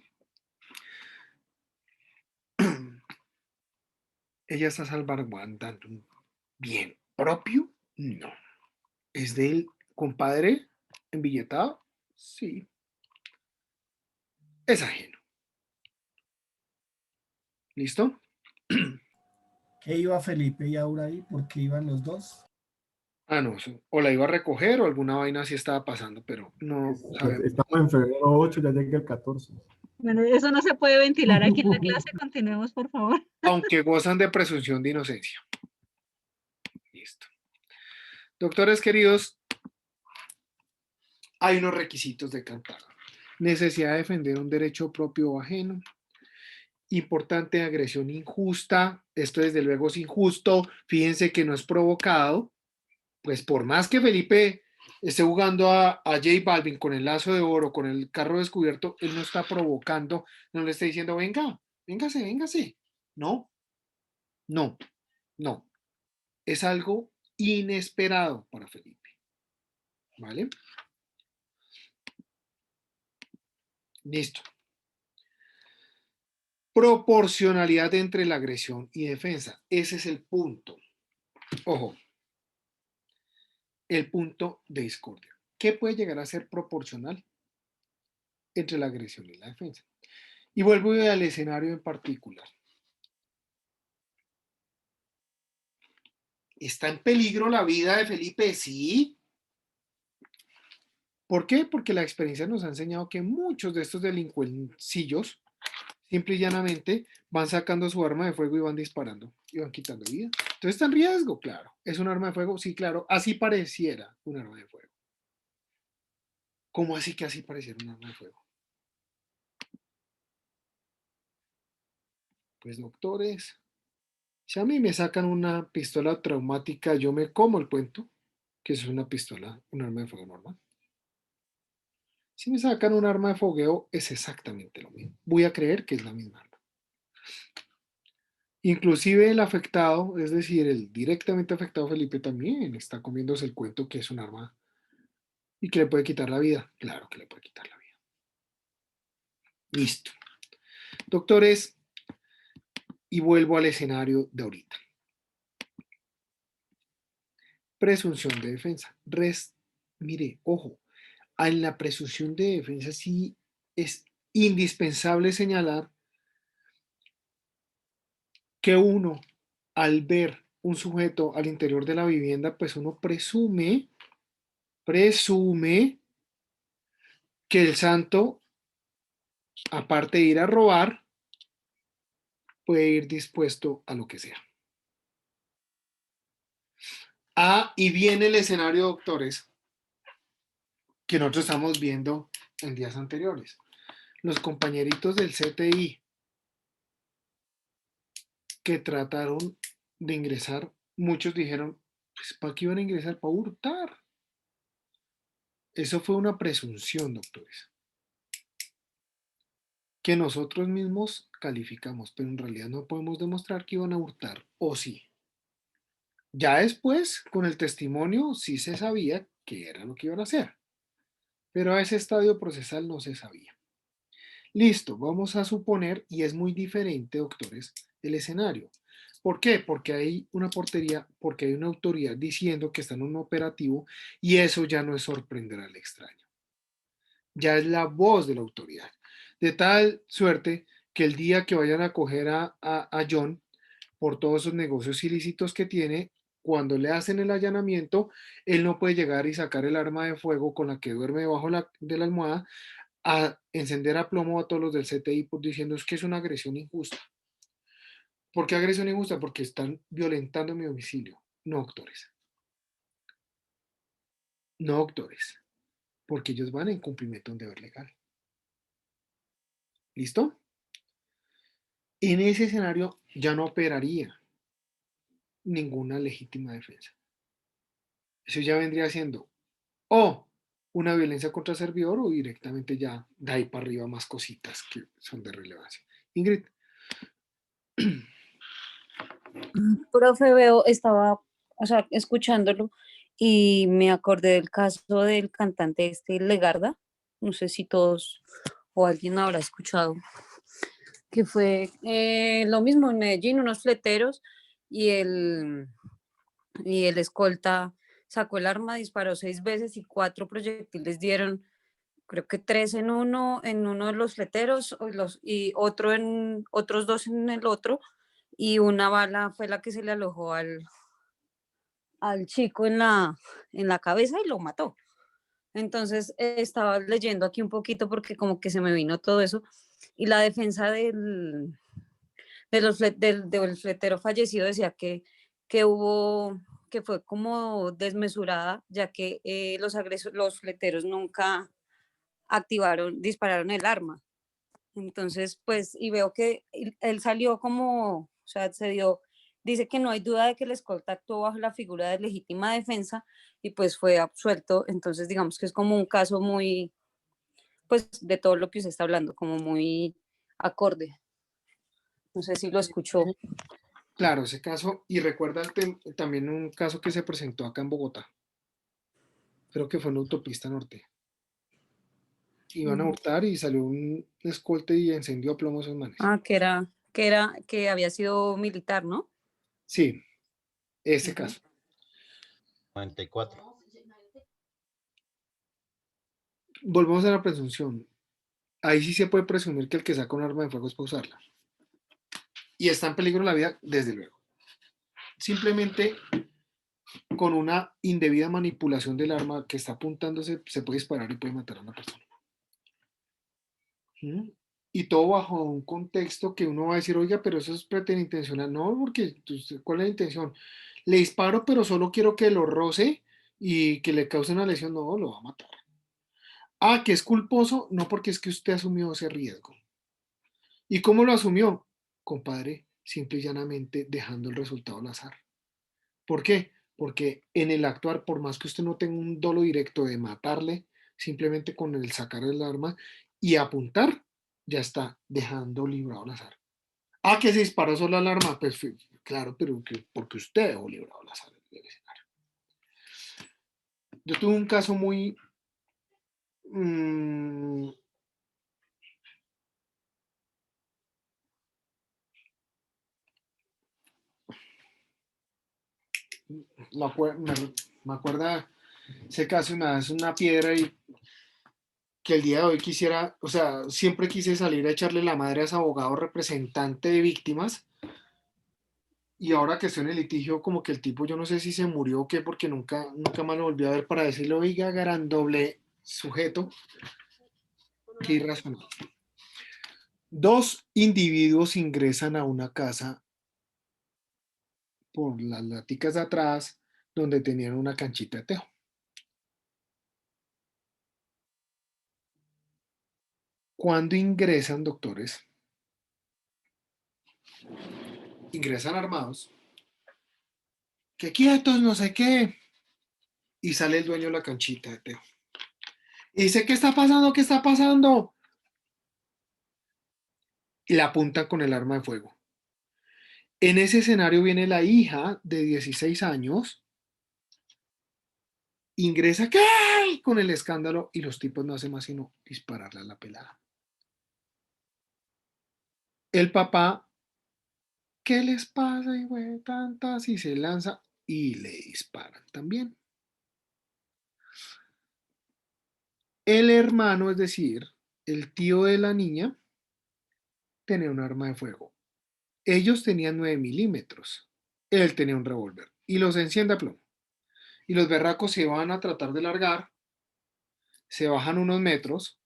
Ella está salvaguardando un bien propio, no. ¿Es del compadre embilletado? Sí. Es ajeno. ¿Listo? ¿Qué iba Felipe y Aura ahí? ¿Por qué iban los dos? Ah, no, o la iba a recoger o alguna vaina así estaba pasando, pero no sabemos. Estamos en febrero 8, ya llega el 14. Bueno, eso no se puede ventilar aquí en la clase. Continuemos, por favor. Aunque gozan de presunción de inocencia. Listo. Doctores queridos, hay unos requisitos de cantar. Necesidad de defender un derecho propio o ajeno. Importante, agresión injusta. Esto desde luego es injusto. Fíjense que no es provocado. Pues por más que Felipe esté jugando a J Balvin con el lazo de oro, con el carro descubierto, él no está provocando, no le está diciendo, venga, véngase. No, no, no. Es algo inesperado para Felipe. ¿Vale? Listo. Proporcionalidad entre la agresión y defensa. Ese es el punto. Ojo. El punto de discordia. ¿Qué puede llegar a ser proporcional entre la agresión y la defensa? Y vuelvo al escenario en particular. ¿Está en peligro la vida de Felipe? Sí. ¿Por qué? Porque la experiencia nos ha enseñado que muchos de estos delincuencillos simple y llanamente van sacando su arma de fuego y van disparando y van quitando vida. Entonces está en riesgo, claro. ¿Es un arma de fuego? Sí, claro. Así pareciera un arma de fuego. ¿Cómo así que así pareciera un arma de fuego? Pues doctores, si a mí me sacan una pistola traumática, yo me como el cuento que es una pistola, un arma de fuego normal. Si me sacan un arma de fogueo, es exactamente lo mismo. Voy a creer que es la misma arma. Inclusive el afectado, es decir, el directamente afectado Felipe también está comiéndose el cuento que es un arma y que le puede quitar la vida. Claro que le puede quitar la vida. Listo. Doctores, y vuelvo al escenario de ahorita. Presunción de defensa. Mire, ojo, en la presunción de defensa sí es indispensable señalar que uno, al ver un sujeto al interior de la vivienda, pues uno presume que el santo, aparte de ir a robar, puede ir dispuesto a lo que sea. Ah, y viene el escenario, doctores, que nosotros estamos viendo en días anteriores. Los compañeritos del CTI que trataron de ingresar, muchos dijeron, pues, ¿para qué iban a ingresar? Para hurtar. Eso fue una presunción, doctores, que nosotros mismos calificamos, pero en realidad no podemos demostrar que iban a hurtar, o sí. Ya después, con el testimonio, sí se sabía que era lo que iban a hacer. pero a ese estadio procesal no se sabía. Listo, vamos a suponer, y es muy diferente, doctores, el escenario. ¿Por qué? Porque hay una portería, porque hay una autoridad diciendo que está en un operativo y eso ya no es sorprender al extraño. Ya es la voz de la autoridad. De tal suerte que el día que vayan a coger a John por todos esos negocios ilícitos que tiene, cuando le hacen el allanamiento, él no puede llegar y sacar el arma de fuego con la que duerme debajo de la almohada a encender a plomo a todos los del CTI por diciendo es que es una agresión injusta. ¿Por qué agresión injusta? Porque están violentando mi domicilio. No, doctores. No, doctores. Porque ellos van en cumplimiento de un deber legal. ¿Listo? En ese escenario ya no operaría ninguna legítima defensa. Eso ya vendría siendo o una violencia contra el servidor o directamente ya de ahí para arriba más cositas que son de relevancia. Ingrid. Profe, estaba, o sea, escuchándolo y me acordé del caso del cantante Legarda, no sé si todos o alguien habrá escuchado, que fue lo mismo en Medellín, unos fleteros y el escolta sacó el arma, disparó 6 veces y 4 proyectiles dieron, creo que 3 en uno de los fleteros y otros 2 en el otro, y una bala fue la que se le alojó al chico en la cabeza y lo mató. Entonces estaba leyendo aquí un poquito porque como que se me vino todo eso, y la defensa del fletero fallecido decía que fue como desmesurada, ya que los fleteros nunca dispararon el arma. Entonces, pues, y veo que él salió como, o sea, dice que no hay duda de que el escolta actuó bajo la figura de legítima defensa y pues fue absuelto. Entonces, digamos que es como un caso muy, pues, de todo lo que usted está hablando, como muy acorde. No sé si lo escuchó. Claro, ese caso, y recuerda también un caso que se presentó acá en Bogotá. Creo que fue en la autopista norte. Iban a hurtar y salió un escolte y encendió a plomo esos manes. Ah, que había sido militar, ¿no? Sí, ese caso. 94. Volvemos a la presunción. Ahí sí se puede presumir que el que saca un arma de fuego es para usarla. Y está en peligro la vida, desde luego. Simplemente con una indebida manipulación del arma que está apuntándose, se puede disparar y puede matar a una persona. ¿Mm? Y todo bajo un contexto que uno va a decir, oiga, pero eso es preterintencional. No, porque ¿cuál es la intención? Le disparo, pero solo quiero que lo roce y que le cause una lesión. No, lo va a matar. Ah, que es culposo. No, porque es que usted asumió ese riesgo. ¿Y cómo lo asumió? Compadre, simple y llanamente dejando el resultado al azar. ¿Por qué? Porque en el actuar, por más que usted no tenga un dolo directo de matarle, simplemente con el sacar el arma y apuntar, ya está dejando librado al azar. Ah, que se disparó solo el arma, pues claro, pero porque usted dejó librado al azar del escenario. Yo tuve un caso muy... me acuerda ese caso una vez una piedra y que el día de hoy quisiera, o sea, siempre quise salir a echarle la madre a ese abogado representante de víctimas y ahora que estoy en el litigio como que el tipo yo no sé si se murió o qué porque nunca más lo volví a ver para decirle, oiga, gran doble sujeto, qué irracional. 2 individuos ingresan a una casa por las laticas de atrás donde tenían una canchita de tejo. Cuando ingresan, doctores, ingresan armados, que quietos, no sé qué, y sale el dueño de la canchita de tejo. Y dice, ¿qué está pasando? ¿Qué está pasando? Y la apuntan con el arma de fuego. En ese escenario viene la hija de 16 años ingresa ¿qué? Con el escándalo y los tipos no hacen más sino dispararle a la pelada. El papá, ¿qué les pasa? Y güey, tantas, y se lanza y le disparan también. El hermano, es decir, el tío de la niña, tenía un arma de fuego. Ellos tenían 9 milímetros. Él tenía un revólver y los enciende a plomo. Y los berracos se van a tratar de largar, se bajan unos metros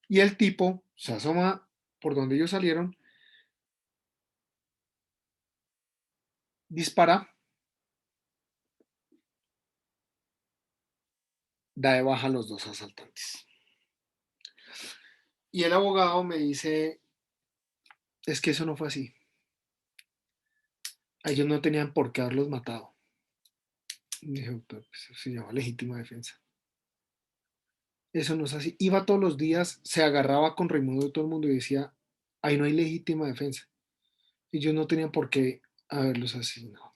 y el tipo se asoma por donde ellos salieron, dispara, da de baja a los dos asaltantes. Y el abogado me dice, es que eso no fue así. A ellos no tenían por qué haberlos matado. Y dije, pues, se llama legítima defensa. Eso no es así. Iba todos los días, se agarraba con Raimundo de todo el mundo y decía, ahí no hay legítima defensa. Ellos no tenían por qué haberlos asesinado.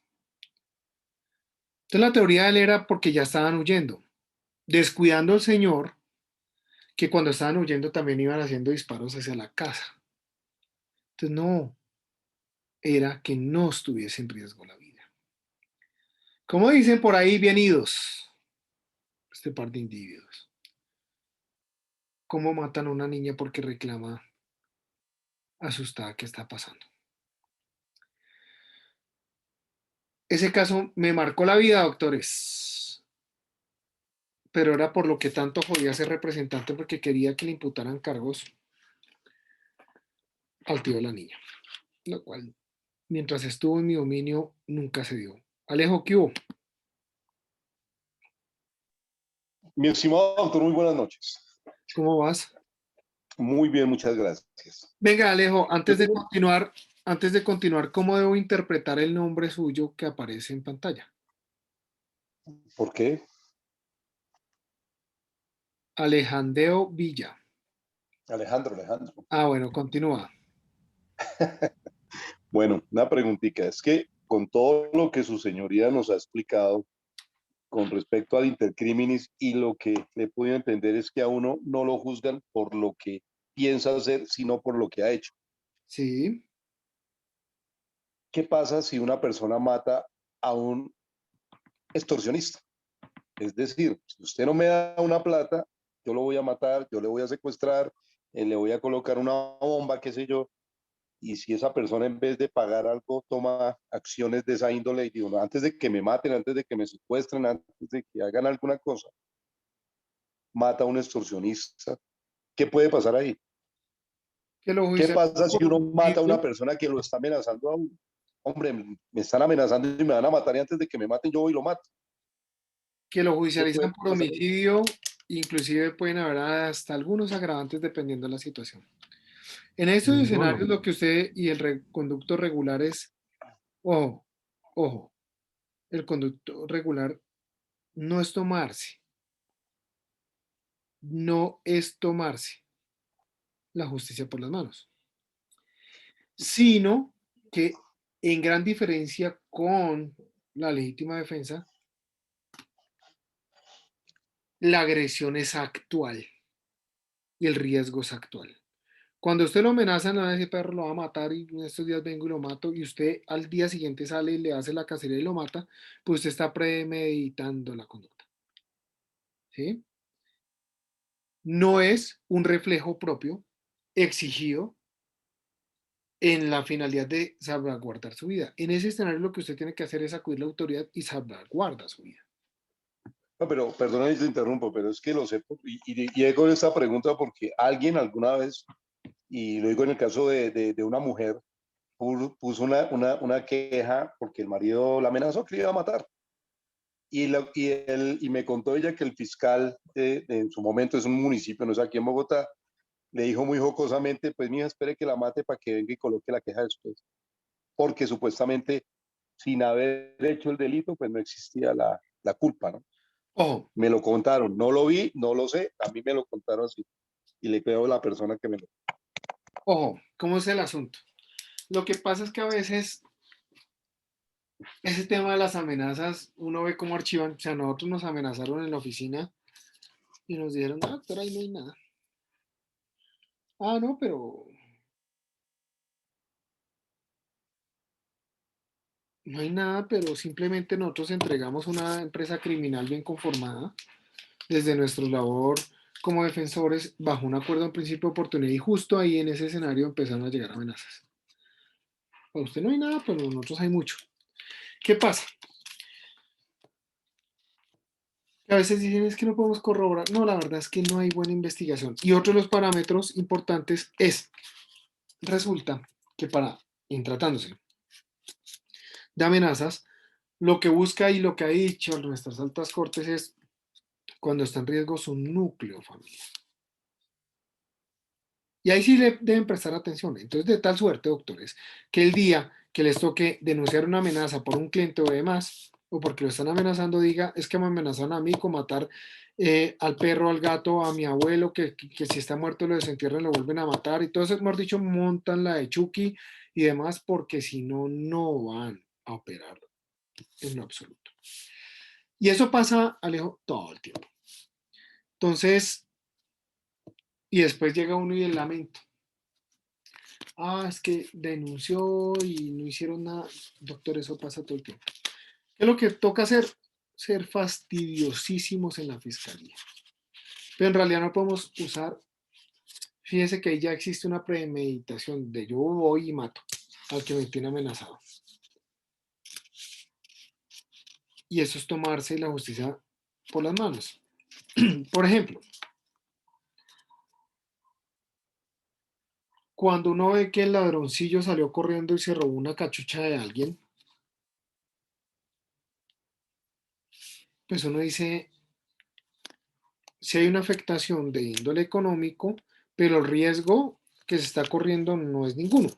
Entonces la teoría de él era porque ya estaban huyendo, descuidando al señor, que cuando estaban huyendo también iban haciendo disparos hacia la casa. Entonces no, era que no estuviese en riesgo la vida. Como dicen por ahí, bien idos, este par de individuos. ¿Cómo matan a una niña porque reclama asustada qué está pasando? Ese caso me marcó la vida, doctores, pero era por lo que tanto jodía ser representante porque quería que le imputaran cargos al tío de la niña, lo cual, mientras estuvo en mi dominio, nunca se dio. Alejo, ¿qué hubo? Mi estimado doctor, muy buenas noches. ¿Cómo vas? Muy bien, muchas gracias. Venga, Alejo, antes de continuar, ¿cómo debo interpretar el nombre suyo que aparece en pantalla? ¿Por qué? Alejandro Villa. Alejandro. Ah, bueno, continúa. Bueno, una preguntita. Es que con todo lo que su señoría nos ha explicado con respecto al intercriminis y lo que le he podido entender es que a uno no lo juzgan por lo que piensa hacer, sino por lo que ha hecho. Sí. ¿Qué pasa si una persona mata a un extorsionista? Es decir, si usted no me da una plata, yo lo voy a matar, yo le voy a secuestrar, le voy a colocar una bomba, qué sé yo, y si esa persona en vez de pagar algo toma acciones de esa índole y digo, no, antes de que me maten, antes de que me secuestren, antes de que hagan alguna cosa, mata a un extorsionista, ¿qué puede pasar ahí? ¿Qué pasa si uno mata a una persona que lo está amenazando a uno? Hombre, me están amenazando y me van a matar y antes de que me maten yo voy y lo mato. Que lo judicializan por homicidio, inclusive pueden haber hasta algunos agravantes dependiendo de la situación. En estos escenarios lo que usted y el conducto regular es, ojo, el conducto regular no es tomarse la justicia por las manos, sino que en gran diferencia con la legítima defensa, la agresión es actual y el riesgo es actual. Cuando usted lo amenaza, no va a decir, perro, lo va a matar y en estos días vengo y lo mato, y usted al día siguiente sale y le hace la cacería y lo mata, pues usted está premeditando la conducta. ¿Sí? No es un reflejo propio exigido en la finalidad de salvaguardar su vida. En ese escenario lo que usted tiene que hacer es acudir a la autoridad y salvaguarda su vida. No, pero perdona si te interrumpo, pero es que lo sé y llego a esta pregunta porque alguien alguna vez, y lo digo en el caso de una mujer, puso una queja porque el marido la amenazó que le iba a matar. Y me contó ella que el fiscal en su momento, es un municipio, no es aquí en Bogotá, le dijo muy jocosamente, pues mija, espere que la mate para que venga y coloque la queja después. Porque supuestamente, sin haber hecho el delito, pues no existía la culpa, ¿no? Ojo. Me lo contaron, no lo vi, no lo sé, a mí me lo contaron así. Y le creo a la persona que me lo... Ojo, ¿cómo es el asunto? Lo que pasa es que a veces ese tema de las amenazas, uno ve cómo archivan, o sea, nosotros nos amenazaron en la oficina y nos dijeron, no, doctor, ahí no hay nada. Ah, no, pero no hay nada, pero simplemente nosotros entregamos una empresa criminal bien conformada desde nuestra labor como defensores bajo un acuerdo en principio de oportunidad y justo ahí en ese escenario empezaron a llegar amenazas. Para usted no hay nada, pero nosotros hay mucho. ¿Qué pasa? A veces dicen es que no podemos corroborar. No, la verdad es que no hay buena investigación. Y otro de los parámetros importantes es, resulta que en tratándose de amenazas, lo que busca y lo que ha dicho nuestras altas cortes es cuando está en riesgo su núcleo familiar. Y ahí sí le deben prestar atención. Entonces, de tal suerte, doctores, que el día que les toque denunciar una amenaza por un cliente o demás, o porque lo están amenazando, diga, es que me amenazan a mí con matar al perro, al gato, a mi abuelo, que si está muerto lo desentierran, lo vuelven a matar, y todo eso, mejor dicho, montan la de Chucky y demás, porque si no, no van a operar en lo absoluto. Y eso pasa, Alejo, todo el tiempo. Entonces, y después llega uno y el lamento. Ah, es que denunció y no hicieron nada. Doctor, eso pasa todo el tiempo. ¿Qué es lo que toca hacer? Ser fastidiosísimos en la fiscalía. Pero en realidad no podemos usar, fíjense que ahí ya existe una premeditación de yo voy y mato al que me tiene amenazado. Y eso es tomarse la justicia por las manos. Por ejemplo, cuando uno ve que el ladroncillo salió corriendo y se robó una cachucha de alguien, pues uno dice, si hay una afectación de índole económico, pero el riesgo que se está corriendo no es ninguno.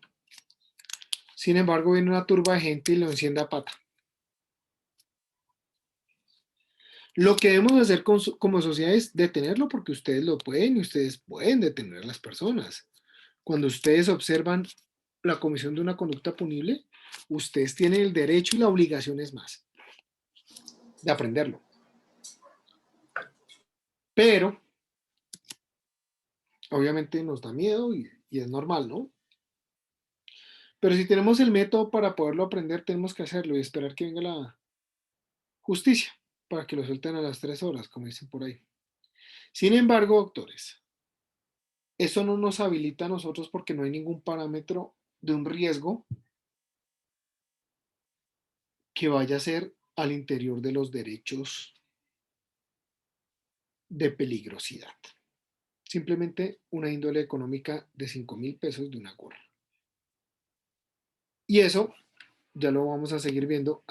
Sin embargo, viene una turba de gente y lo enciende a pata. Lo que debemos hacer como sociedad es detenerlo porque ustedes lo pueden y ustedes pueden detener a las personas. Cuando ustedes observan la comisión de una conducta punible, ustedes tienen el derecho y la obligación, es más, de aprenderlo. Pero, obviamente nos da miedo y es normal, ¿no? Pero si tenemos el método para poderlo aprender, tenemos que hacerlo y esperar que venga la justicia para que lo suelten a las 3 horas, como dicen por ahí. Sin embargo, doctores, eso no nos habilita a nosotros porque no hay ningún parámetro de un riesgo que vaya a ser al interior de los derechos de peligrosidad. Simplemente una índole económica de 5.000 pesos de una gorra. Y eso ya lo vamos a seguir viendo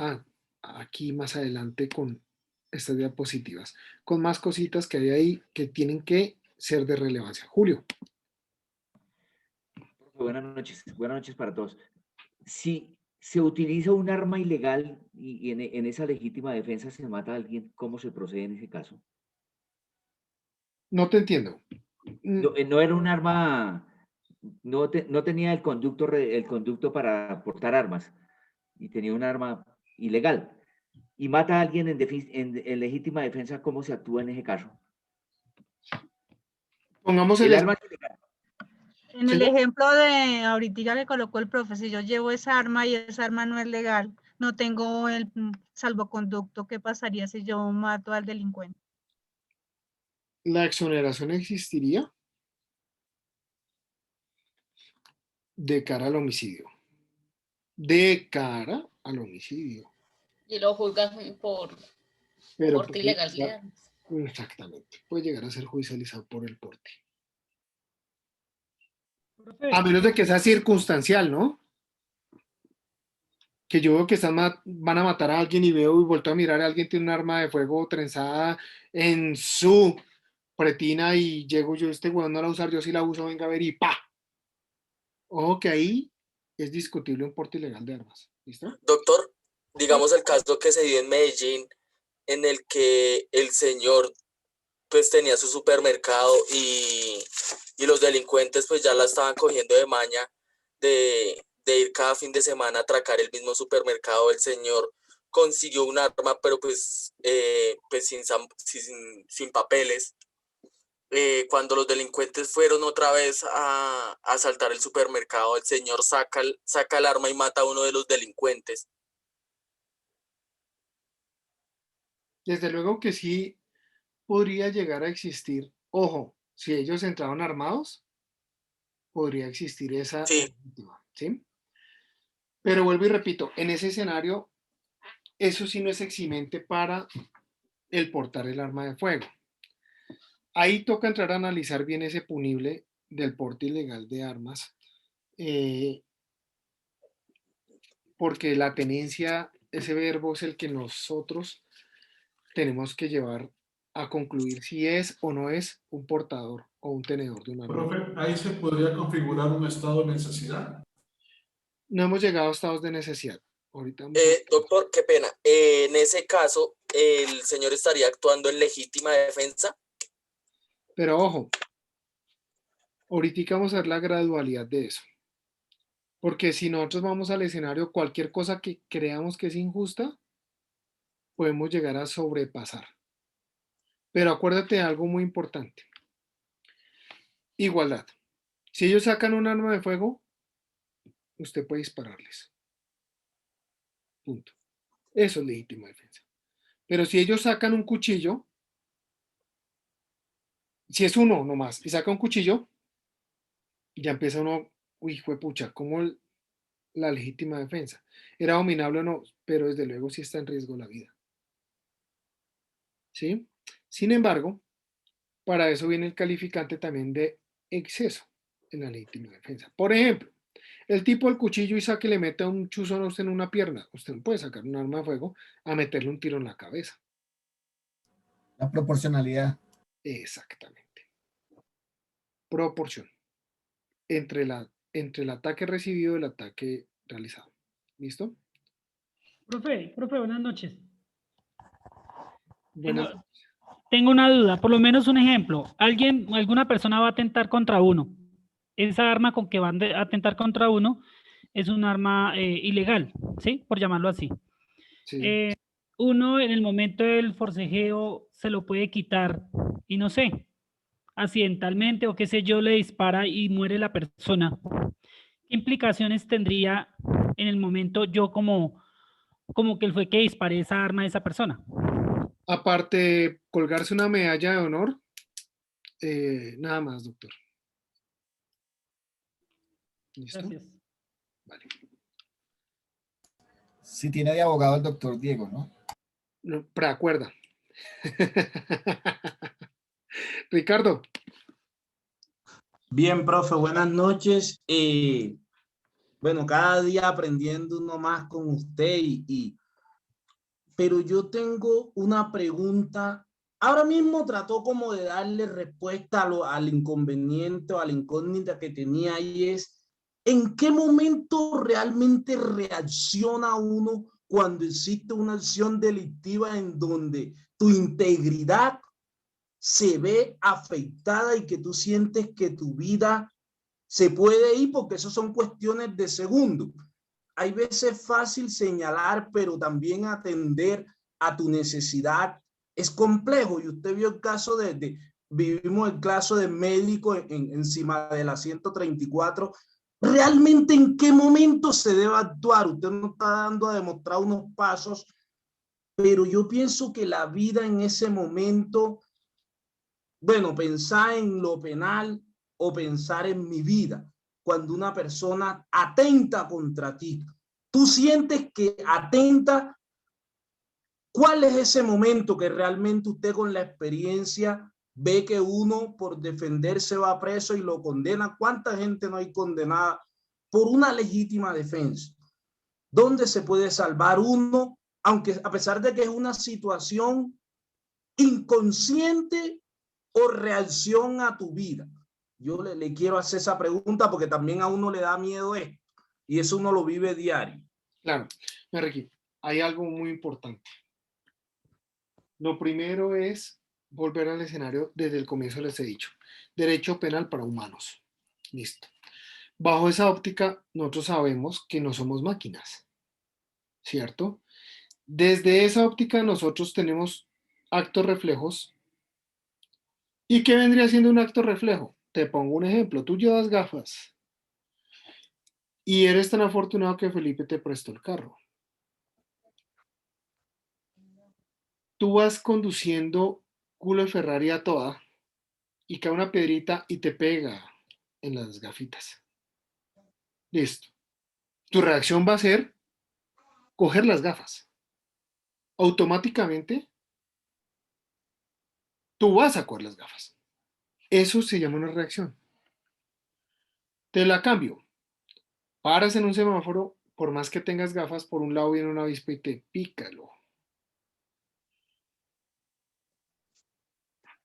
aquí más adelante con estas diapositivas, con más cositas que hay ahí que tienen que ser de relevancia. Julio. Buenas noches para todos. Si se utiliza un arma ilegal y en esa legítima defensa se mata a alguien, ¿cómo se procede en ese caso? No te entiendo. No era un arma, no tenía el conducto para portar armas y tenía un arma ilegal y mata a alguien en legítima defensa, ¿cómo se actúa en ese caso? Pongamos el arma ilegal. En el ejemplo de ahorita que colocó el profe, si yo llevo esa arma y esa arma no es legal, no tengo el salvoconducto, ¿qué pasaría si yo mato al delincuente? ¿La exoneración existiría? De cara al homicidio. De cara al homicidio. Y lo juzgan por porte ilegal de armas. Exactamente. Puede llegar a ser judicializado por el porte. A menos de que sea circunstancial, ¿no? Que yo veo que van a matar a alguien y veo y vuelto a mirar a alguien tiene un arma de fuego trenzada en su pretina y llego yo, este huevón no la usar, yo sí la uso, venga a ver y ¡pa! Ojo que ahí es discutible un porte ilegal de armas. ¿Listo? Doctor, digamos el caso que se dio en Medellín, en el que el señor pues tenía su supermercado y los delincuentes pues ya la estaban cogiendo de maña de de ir cada fin de semana a atracar el mismo supermercado, el señor consiguió un arma, pero pues sin papeles. Cuando los delincuentes fueron otra vez a asaltar el supermercado, el señor saca el arma y mata a uno de los delincuentes. Desde luego que sí podría llegar a existir, ojo, si ellos entraron armados, podría existir esa víctima, ¿sí? Pero vuelvo y repito, en ese escenario, eso sí no es eximente para el portar el arma de fuego. Ahí toca entrar a analizar bien ese punible del porte ilegal de armas, porque la tenencia, ese verbo es el que nosotros tenemos que llevar a concluir si es o no es un portador o un tenedor de un arma. Profe, ¿ahí se podría configurar un estado de necesidad? No hemos llegado a estados de necesidad. Ahorita Doctor, qué pena. En ese caso, ¿el señor estaría actuando en legítima defensa? Pero ojo, ahorita vamos a ver la gradualidad de eso. Porque si nosotros vamos al escenario, cualquier cosa que creamos que es injusta, podemos llegar a sobrepasar. Pero acuérdate de algo muy importante. Igualdad. Si ellos sacan un arma de fuego, usted puede dispararles. Punto. Eso es legítima defensa. Pero si ellos sacan un cuchillo, si es uno nomás y saca un cuchillo, ya empieza uno, uy, juepucha, ¿cómo la legítima defensa? ¿Era dominable o no? Pero desde luego sí está en riesgo la vida. ¿Sí? Sin embargo, para eso viene el calificante también de exceso en la legítima defensa. Por ejemplo, el tipo del cuchillo y saque le mete un chuzón a usted en una pierna. Usted no puede sacar un arma de fuego a meterle un tiro en la cabeza. La proporcionalidad. Exactamente. Proporción entre el ataque recibido y el ataque realizado. ¿Listo? Profe, buenas noches. Buenas Tengo una duda, por lo menos un ejemplo. Alguna persona va a atentar contra uno. Esa arma con que van a atentar contra uno es un arma ilegal, ¿sí? Por llamarlo así. Sí. Uno en el momento del forcejeo se lo puede quitar y no sé, accidentalmente o qué sé yo, le dispara y muere la persona. ¿Qué implicaciones tendría en el momento yo como que fue que disparé esa arma a esa persona? Aparte de colgarse una medalla de honor, nada más, doctor. ¿Listo? Gracias. Vale. Si tiene de abogado el doctor Diego, ¿no? No, preacuerda. Ricardo. Bien, profe, buenas noches. Bueno, cada día aprendiendo uno más con usted pero yo tengo una pregunta. Ahora mismo trató como de darle respuesta al inconveniente o a la incógnita que tenía y es, ¿en qué momento realmente reacciona uno cuando existe una acción delictiva en donde tu integridad se ve afectada y que tú sientes que tu vida se puede ir? Porque eso son cuestiones de segundos. Hay veces fácil señalar, pero también atender a tu necesidad es complejo. Y usted vio el caso vivimos el caso del médico encima de la 134. ¿Realmente en qué momento se debe actuar? Usted nos está dando a demostrar unos pasos, pero yo pienso que la vida en ese momento, bueno, pensar en lo penal o pensar en mi vida. Cuando una persona atenta contra ti, tú sientes que atenta. ¿Cuál es ese momento que realmente usted con la experiencia ve que uno por defenderse va preso y lo condena? ¿Cuánta gente no hay condenada por una legítima defensa? ¿Dónde se puede salvar uno, aunque a pesar de que es una situación inconsciente o reacción a tu vida? Yo le quiero hacer esa pregunta porque también a uno le da miedo esto y eso uno lo vive diario. Claro, Ricky, hay algo muy importante. Lo primero es volver al escenario desde el comienzo, les he dicho. Derecho penal para humanos. Listo. bajo esa óptica, nosotros sabemos que no somos máquinas, ¿cierto? Desde esa óptica nosotros tenemos actos reflejos. ¿Y qué vendría siendo un acto reflejo? Te pongo un ejemplo. Tú llevas gafas y eres tan afortunado que Felipe te prestó el carro. Tú vas conduciendo culo de Ferrari a toda y cae una piedrita y te pega en las gafitas. Listo. Tu reacción va a ser coger las gafas. Automáticamente tú vas a coger las gafas. Eso se llama una reacción. Te la cambio. Paras en un semáforo, por más que tengas gafas, por un lado viene una avispa y te pica el ojo.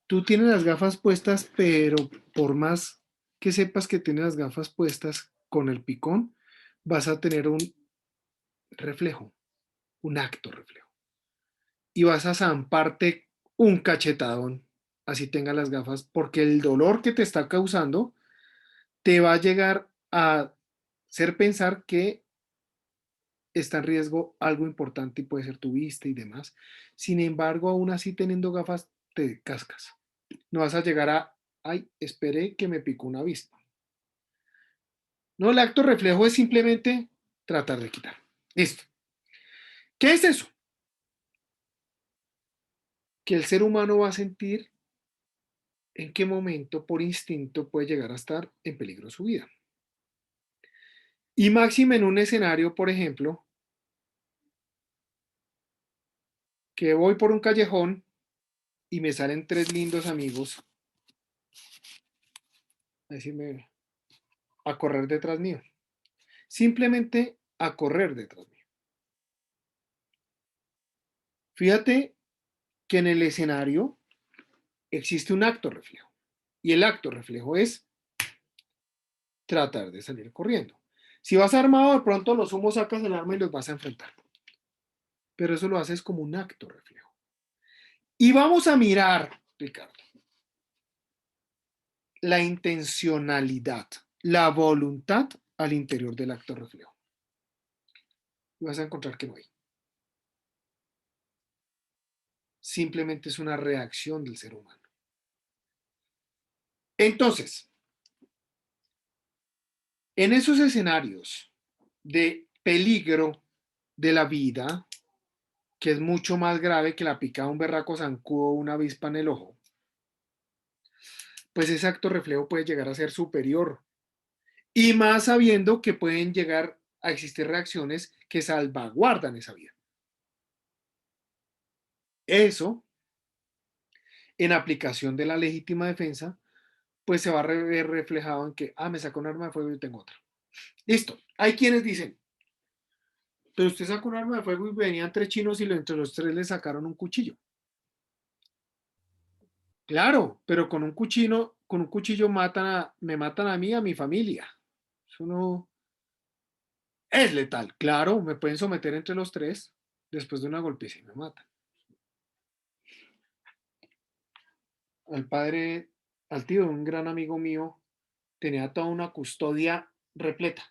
Tú tienes las gafas puestas, pero por más que sepas que tienes las gafas puestas con el picón, vas a tener un reflejo, un acto reflejo. Y vas a zamparte un cachetadón, así tengas las gafas, porque el dolor que te está causando te va a llegar a hacer pensar que está en riesgo algo importante y puede ser tu vista y demás. Sin embargo, aún así teniendo gafas, te cascas. No vas a llegar a, ay, esperé que me picó una avispa. No, el acto reflejo es simplemente tratar de quitar. Listo. ¿Qué es eso? Que el ser humano va a sentir en qué momento por instinto puede llegar a estar en peligro su vida. Y máxime en un escenario, por ejemplo, que voy por un callejón y me salen tres lindos amigos a decirme, a correr detrás mío. Simplemente a correr detrás mío. Fíjate que en el escenario existe un acto reflejo. Y el acto reflejo es tratar de salir corriendo. Si vas armado, de pronto lo sumo sacas el arma y los vas a enfrentar. Pero eso lo haces como un acto reflejo. Y vamos a mirar, Ricardo, la intencionalidad, la voluntad al interior del acto reflejo. Y vas a encontrar que no hay. Simplemente es una reacción del ser humano. Entonces, en esos escenarios de peligro de la vida, que es mucho más grave que la picada de un berraco zancudo o una avispa en el ojo, pues ese acto reflejo puede llegar a ser superior. Y más sabiendo que pueden llegar a existir reacciones que salvaguardan esa vida. Eso, en aplicación de la legítima defensa, pues se va a ver reflejado en que, me sacó un arma de fuego y yo tengo otra. Listo. Hay quienes dicen, pero usted sacó un arma de fuego y venían tres chinos y entre los tres le sacaron un cuchillo. Claro, pero con un cuchillo me matan a mí y a mi familia. Eso no es letal. Claro, me pueden someter entre los tres después de una golpiza y me matan. Al tío de un gran amigo mío, tenía toda una custodia repleta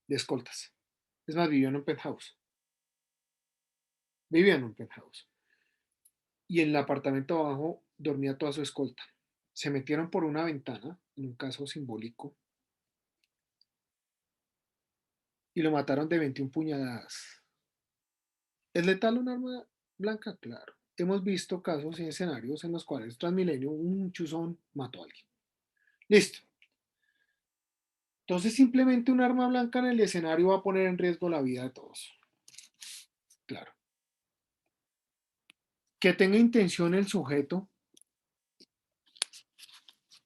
de escoltas. Es más, vivía en un penthouse. Y en el apartamento abajo dormía toda su escolta. Se metieron por una ventana, en un caso simbólico, y lo mataron de 21 puñaladas. ¿Es letal un arma blanca? Claro. Hemos visto casos y escenarios en los cuales Transmilenio, un chuzón mató a alguien. Listo. Entonces simplemente un arma blanca en el escenario va a poner en riesgo la vida de todos. Claro. Que tenga intención el sujeto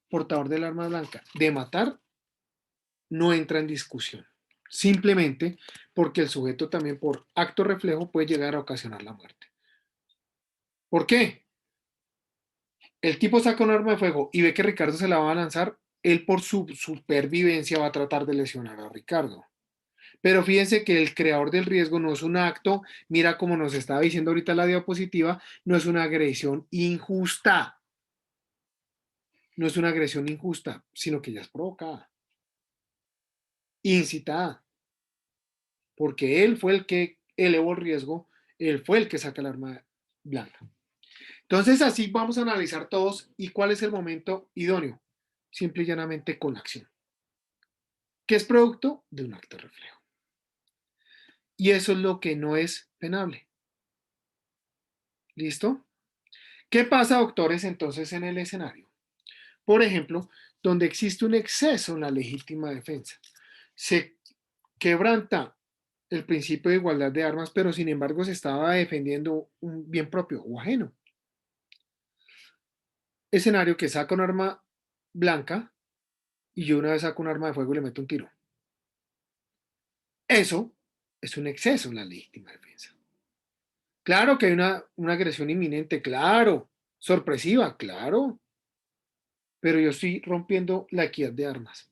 portador del arma blanca de matar no entra en discusión. Simplemente porque el sujeto también por acto reflejo puede llegar a ocasionar la muerte. ¿Por qué? El tipo saca un arma de fuego y ve que Ricardo se la va a lanzar, él por su supervivencia va a tratar de lesionar a Ricardo. Pero fíjense que el creador del riesgo no es un acto, mira como nos estaba diciendo ahorita la diapositiva, no es una agresión injusta. No es una agresión injusta, sino que ya es provocada. incitada, porque él fue el que elevó el riesgo, él fue el que saca el arma blanca. Entonces así vamos a analizar todos y cuál es el momento idóneo, simple y llanamente con la acción, que es producto de un acto reflejo. Y eso es lo que no es penable. ¿Listo? ¿Qué pasa, doctores, entonces en el escenario? Por ejemplo, donde existe un exceso en la legítima defensa. Se quebranta el principio de igualdad de armas, pero sin embargo se estaba defendiendo un bien propio o ajeno. Escenario que saca un arma blanca y yo una vez saco un arma de fuego y le meto un tiro. Eso es un exceso en la legítima defensa. Claro que hay una agresión inminente, claro, sorpresiva, claro, pero yo estoy rompiendo la equidad de armas.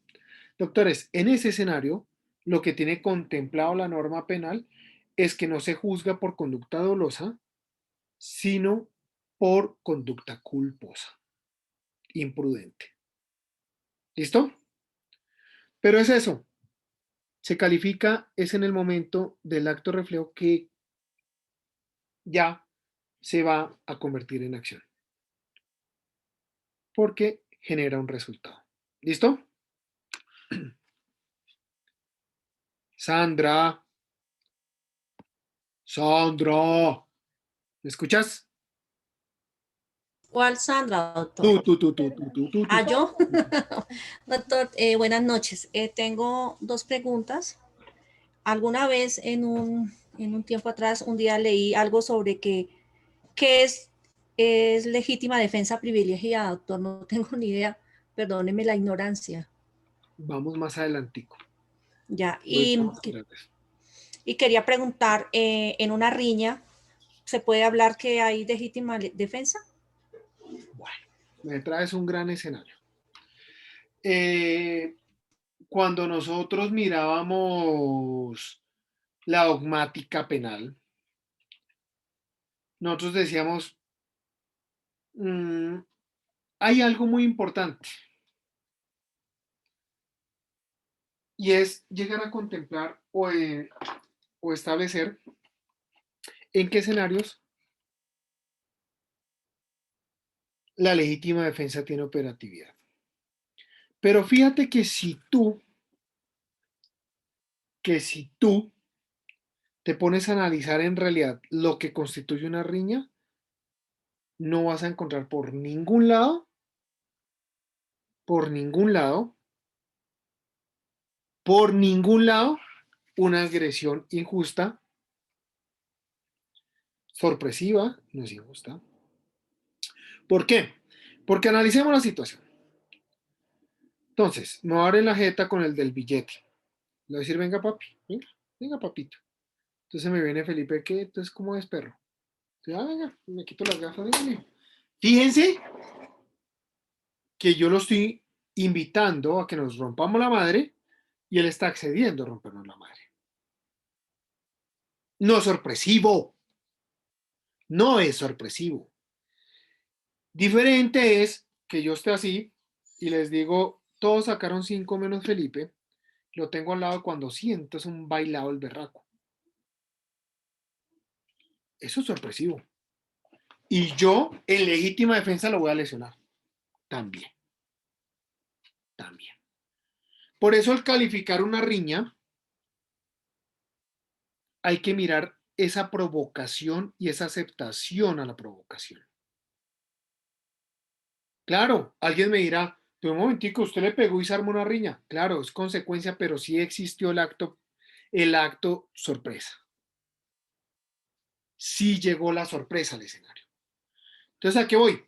Doctores, en ese escenario, lo que tiene contemplado la norma penal es que no se juzga por conducta dolosa, sino por conducta culposa, imprudente. ¿Listo? Pero es eso. Se califica, es en el momento del acto reflejo que ya se va a convertir en acción. Porque genera un resultado. ¿Listo? Sandra. Sandra. ¿Me escuchas? ¿Cuál Sandra, doctor? Tú. Ah, yo. Doctor, buenas noches. Tengo dos preguntas. Alguna vez en un tiempo atrás, un día leí algo sobre qué es legítima defensa privilegiada, doctor. No tengo ni idea. Perdóneme la ignorancia. Vamos más adelantico. Ya. Y quería preguntar, en una riña, ¿se puede hablar que hay legítima defensa? Bueno, me traes un gran escenario. Cuando nosotros mirábamos la dogmática penal, nosotros decíamos, hay algo muy importante, y es llegar a contemplar o establecer en qué escenarios la legítima defensa tiene operatividad. Pero fíjate que si tú te pones a analizar en realidad lo que constituye una riña, no vas a encontrar por ningún lado, una agresión injusta, sorpresiva, no es injusta. ¿Por qué? Porque analicemos la situación. Entonces, me abre la jeta con el del billete. Le voy a decir, venga papi, venga papito. Entonces me viene Felipe, ¿qué? Entonces, ¿cómo es perro? Venga, me quito las gafas. Dígame. Fíjense que yo lo estoy invitando a que nos rompamos la madre y él está accediendo a rompernos la madre. No es sorpresivo. No es sorpresivo. Diferente es que yo esté así y les digo, todos sacaron 5 menos Felipe, lo tengo al lado cuando siento es un bailado el berraco. Eso es sorpresivo. Y yo, en legítima defensa, lo voy a lesionar. También. Por eso, al calificar una riña, hay que mirar esa provocación y esa aceptación a la provocación. Claro, alguien me dirá, pero un momentico, usted le pegó y se armó una riña. Claro, es consecuencia, pero sí existió el acto sorpresa. Sí llegó la sorpresa al escenario. Entonces, ¿a qué voy?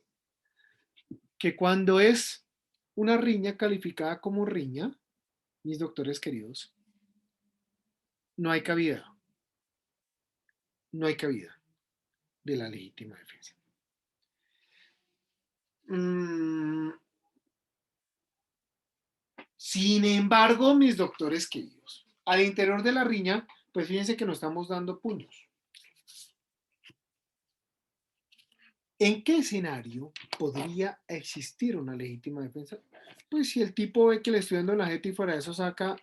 Que cuando es una riña calificada como riña, mis doctores queridos, no hay cabida. No hay cabida de la legítima defensa. Sin embargo, mis doctores queridos, al interior de la riña, pues fíjense que nos estamos dando puños. ¿En qué escenario podría existir una legítima defensa? Pues si el tipo ve que le estoy dando la jeta y fuera de eso saca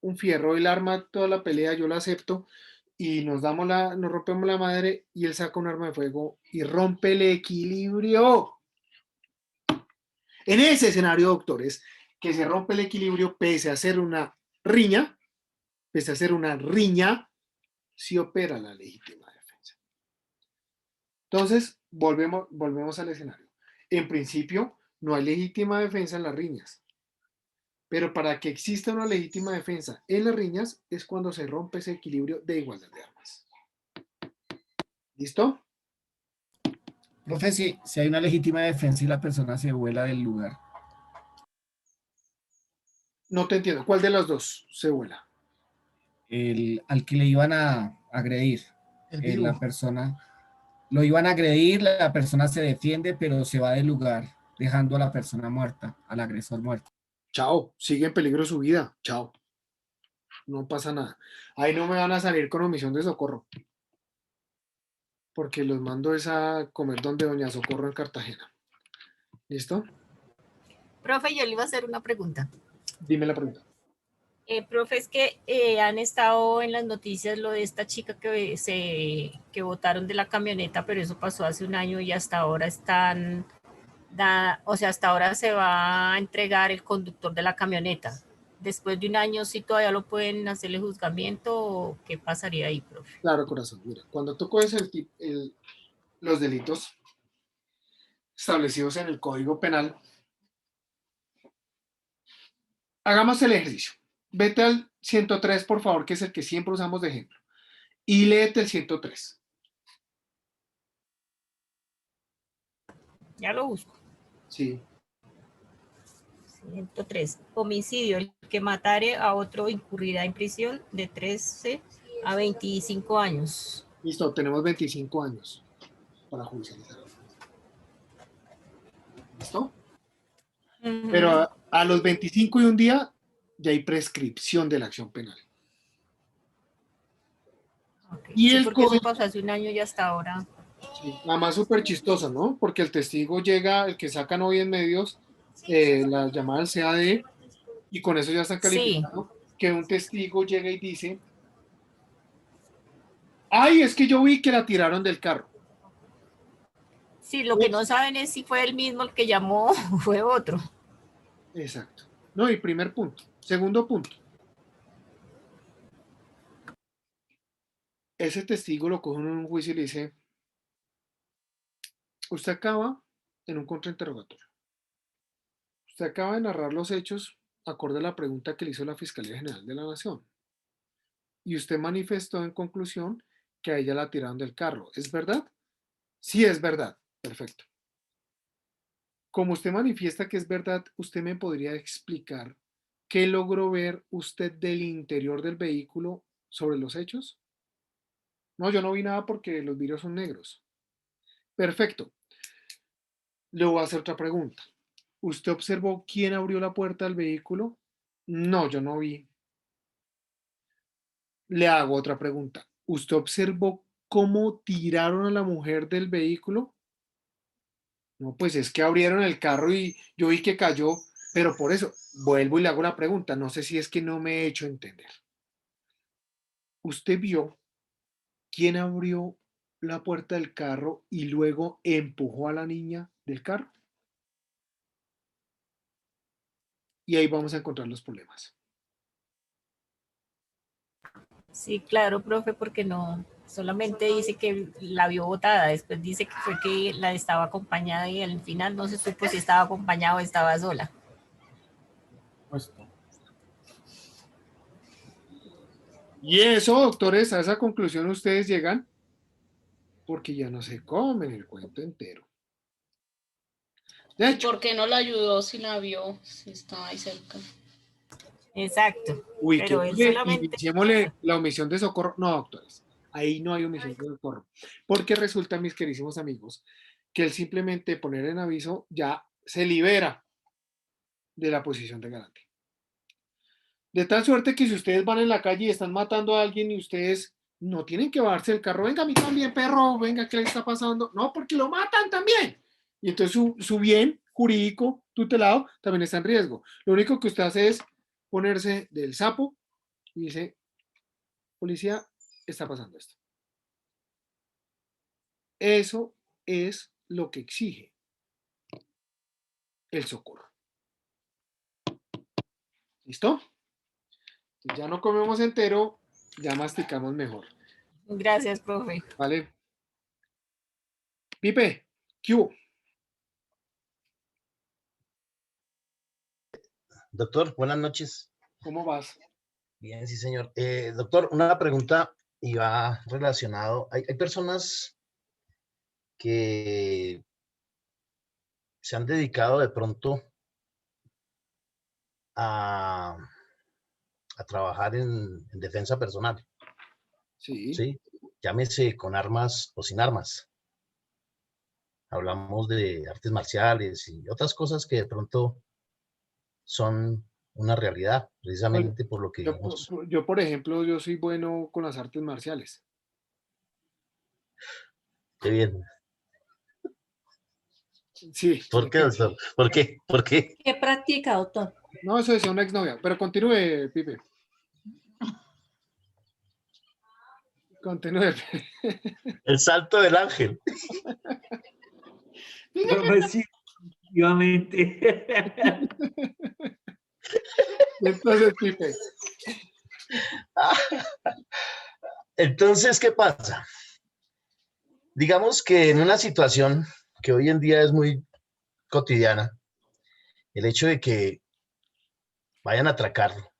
un fierro, él arma toda la pelea, yo la acepto, y nos rompemos la madre, y él saca un arma de fuego y rompe el equilibrio. En ese escenario, doctores, que se rompe el equilibrio, pese a ser una riña, sí opera la legítima defensa. Entonces, volvemos al escenario. En principio, no hay legítima defensa en las riñas. Pero para que exista una legítima defensa en las riñas es cuando se rompe ese equilibrio de igualdad de armas. ¿Listo? Profe, si hay una legítima defensa y la persona se vuela del lugar. No te entiendo. ¿Cuál de las dos se vuela? Al que le iban a agredir. La persona lo iban a agredir, la persona se defiende, pero se va del lugar, dejando a la persona muerta, al agresor muerto. Chao, sigue en peligro su vida. Chao. No pasa nada. Ahí no me van a salir con omisión de socorro. Porque los mando es a comer donde Doña Socorro en Cartagena. ¿Listo? Profe, yo le iba a hacer una pregunta. Dime la pregunta. Profe, es que han estado en las noticias lo de esta chica que botaron de la camioneta, pero eso pasó hace un año y hasta ahora hasta ahora se va a entregar el conductor de la camioneta. Después de un año, ¿sí todavía lo pueden hacerle juzgamiento o qué pasaría ahí, profe? Claro, corazón. Mira, cuando tú coges los delitos establecidos en el Código Penal, hagamos el ejercicio. Vete al 103, por favor, que es el que siempre usamos de ejemplo. Y léete el 103. Ya lo busco. Sí. 103. Homicidio. El que matare a otro incurrirá en prisión de 13 a 25 años. Listo, tenemos 25 años para judicializar. ¿Listo? Pero a los 25 y un día ya hay prescripción de la acción penal. Okay. Y sí, el porque eso pasó hace un año y hasta ahora. Sí, además súper chistoso, ¿no? Porque el testigo llega, el que sacan hoy en medios, la llamada al CAD, y con eso ya están calificando, que un testigo llega y dice, ay, es que yo vi que la tiraron del carro. Sí, lo que no saben es si fue el mismo el que llamó o fue otro. Exacto. No, y primer punto. Segundo punto. Ese testigo lo coge en un juicio y le dice, usted acaba en un contrainterrogatorio. Usted acaba de narrar los hechos acorde a la pregunta que le hizo la Fiscalía General de la Nación. Y usted manifestó en conclusión que a ella la tiraron del carro. ¿Es verdad? Sí, es verdad. Perfecto. Como usted manifiesta que es verdad, ¿usted me podría explicar qué logró ver usted del interior del vehículo sobre los hechos? No, yo no vi nada porque los vidrios son negros. Perfecto. Le voy a hacer otra pregunta. ¿Usted observó quién abrió la puerta del vehículo? No, yo no vi. Le hago otra pregunta. ¿Usted observó cómo tiraron a la mujer del vehículo? No, pues es que abrieron el carro y yo vi que cayó, pero por eso vuelvo y le hago la pregunta. No sé si es que no me he hecho entender. ¿Usted vio quién abrió la puerta del carro y luego empujó a la niña del carro? Y ahí vamos a encontrar los problemas. Sí, claro, profe, porque no, solamente dice que la vio botada, después dice que fue que la estaba acompañada y al final no se supo si estaba acompañada o estaba sola. Y eso, doctores, a esa conclusión ustedes llegan porque ya no se comen el cuento entero. De hecho, ¿por qué no la ayudó si la vio, si estaba ahí cerca? Exacto. Uy, pero que él solamente... iniciémosle la omisión de socorro. No, doctores, ahí no hay omisión de socorro. Porque resulta, mis queridísimos amigos, que él simplemente poner en aviso ya se libera de la posición de garante. De tal suerte que si ustedes van en la calle y están matando a alguien y ustedes no tienen que bajarse del carro, venga a mí también, perro, venga, ¿qué le está pasando? No, porque lo matan también. Y entonces su bien jurídico tutelado también está en riesgo. Lo único que usted hace es ponerse del sapo y dice, policía, está pasando esto. Eso es lo que exige el socorro. ¿Listo? Ya no comemos entero, ya masticamos mejor. Gracias, profe. ¿Vale? Pipe, ¿qué hubo? Doctor, buenas noches. ¿Cómo vas? Bien, sí, señor. Doctor, una pregunta y va relacionado. Hay personas que se han dedicado de pronto a trabajar en defensa personal. Sí. ¿Sí? Llámese con armas o sin armas. Hablamos de artes marciales y otras cosas que de pronto son una realidad, precisamente por lo que vivimos. Yo, por ejemplo, yo soy bueno con las artes marciales. Qué bien. Sí. ¿Por qué, doctor? ¿Por qué? ¿Por qué? ¿Qué practica, doctor? No, eso decía una exnovia, pero continúe, Pipe. Continúe. El salto del ángel. Sí, efectivamente. Entonces, Pipe. Entonces, ¿qué pasa? Digamos que en una situación que hoy en día es muy cotidiana, el hecho de que vayan a atracarlo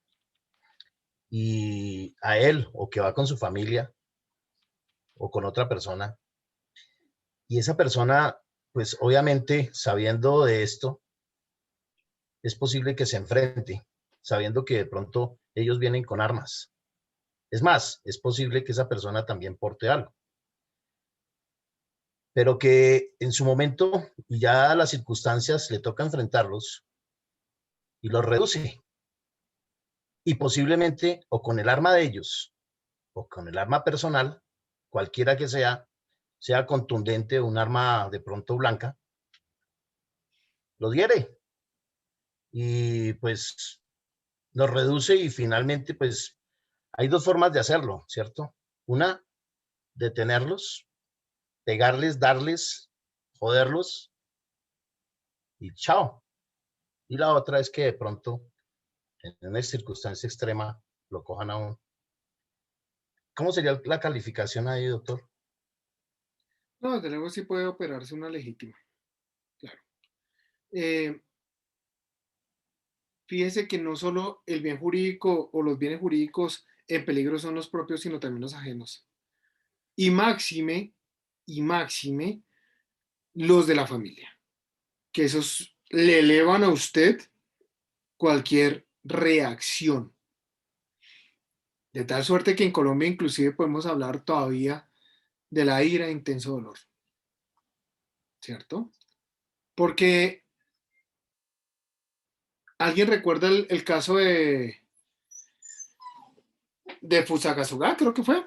y a él o que va con su familia o con otra persona, y esa persona, pues obviamente sabiendo de esto, es posible que se enfrente, sabiendo que de pronto ellos vienen con armas. Es más, es posible que esa persona también porte algo. Pero que en su momento, y ya las circunstancias, le toca enfrentarlos y los reduce. Y posiblemente, o con el arma de ellos, o con el arma personal, cualquiera que sea contundente, un arma de pronto blanca, lo hiere. Y pues los reduce y finalmente, pues, hay dos formas de hacerlo, ¿cierto? Una, detenerlos, pegarles, darles, joderlos y chao. Y la otra es que de pronto, en una circunstancia extrema, lo cojan a uno. ¿Cómo sería la calificación ahí, doctor? No, desde luego sí puede operarse una legítima. Claro. Fíjese que no solo el bien jurídico o los bienes jurídicos en peligro son los propios, sino también los ajenos. Y máxime, los de la familia. Que esos le elevan a usted cualquier reacción. De tal suerte que en Colombia inclusive podemos hablar todavía de la ira e intenso dolor. ¿Cierto? Porque ¿alguien recuerda el caso de Fusagasugá, creo que fue?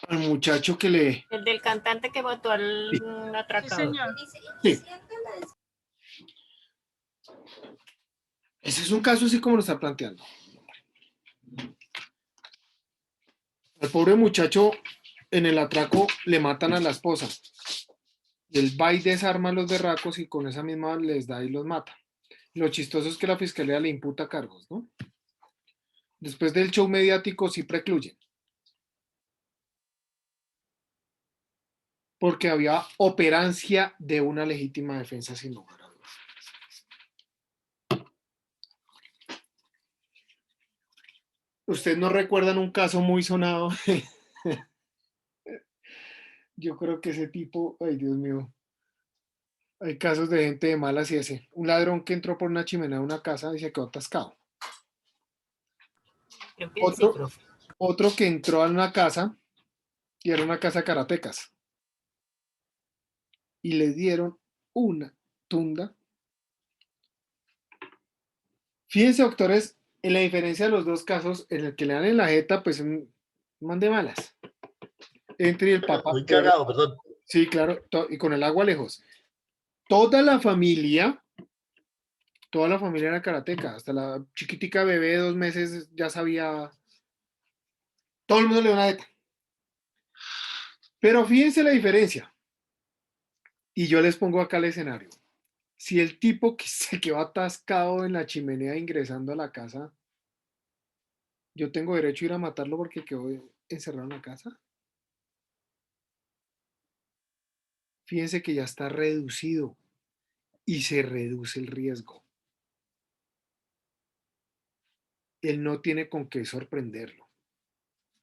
Al muchacho que le... El del cantante que mató al atracador. Sí. Ese es un caso así como lo está planteando. Al pobre muchacho en el atraco le matan a la esposa. Y él va y desarma a los berracos y con esa misma les da y los mata. Lo chistoso es que la fiscalía le imputa cargos, ¿no? Después del show mediático sí precluyen. Porque había operancia de una legítima defensa sin lugar a dudas. ¿Ustedes no recuerdan un caso muy sonado? Yo creo que ese tipo, ay Dios mío, hay casos de gente de malas y ese. Un ladrón que entró por una chimenea de una casa y se quedó atascado. Otro que entró a una casa y era una casa de karatecas. Y le dieron una tunda. Fíjense, doctores, en la diferencia de los dos casos, en el que le dan en la jeta, pues un man de malas. Entre el papá. Muy cagado, perdón. Sí, claro, y con el agua lejos. Toda la familia Toda la familia era karateca, hasta la chiquitica bebé de 2 meses ya sabía, todo el mundo le dio una jeta. Pero fíjense la diferencia. Y yo les pongo acá el escenario. Si el tipo que se quedó atascado en la chimenea ingresando a la casa, yo tengo derecho a ir a matarlo porque quedó encerrado en la casa. Fíjense que ya está reducido y se reduce el riesgo. Él no tiene con qué sorprenderlo.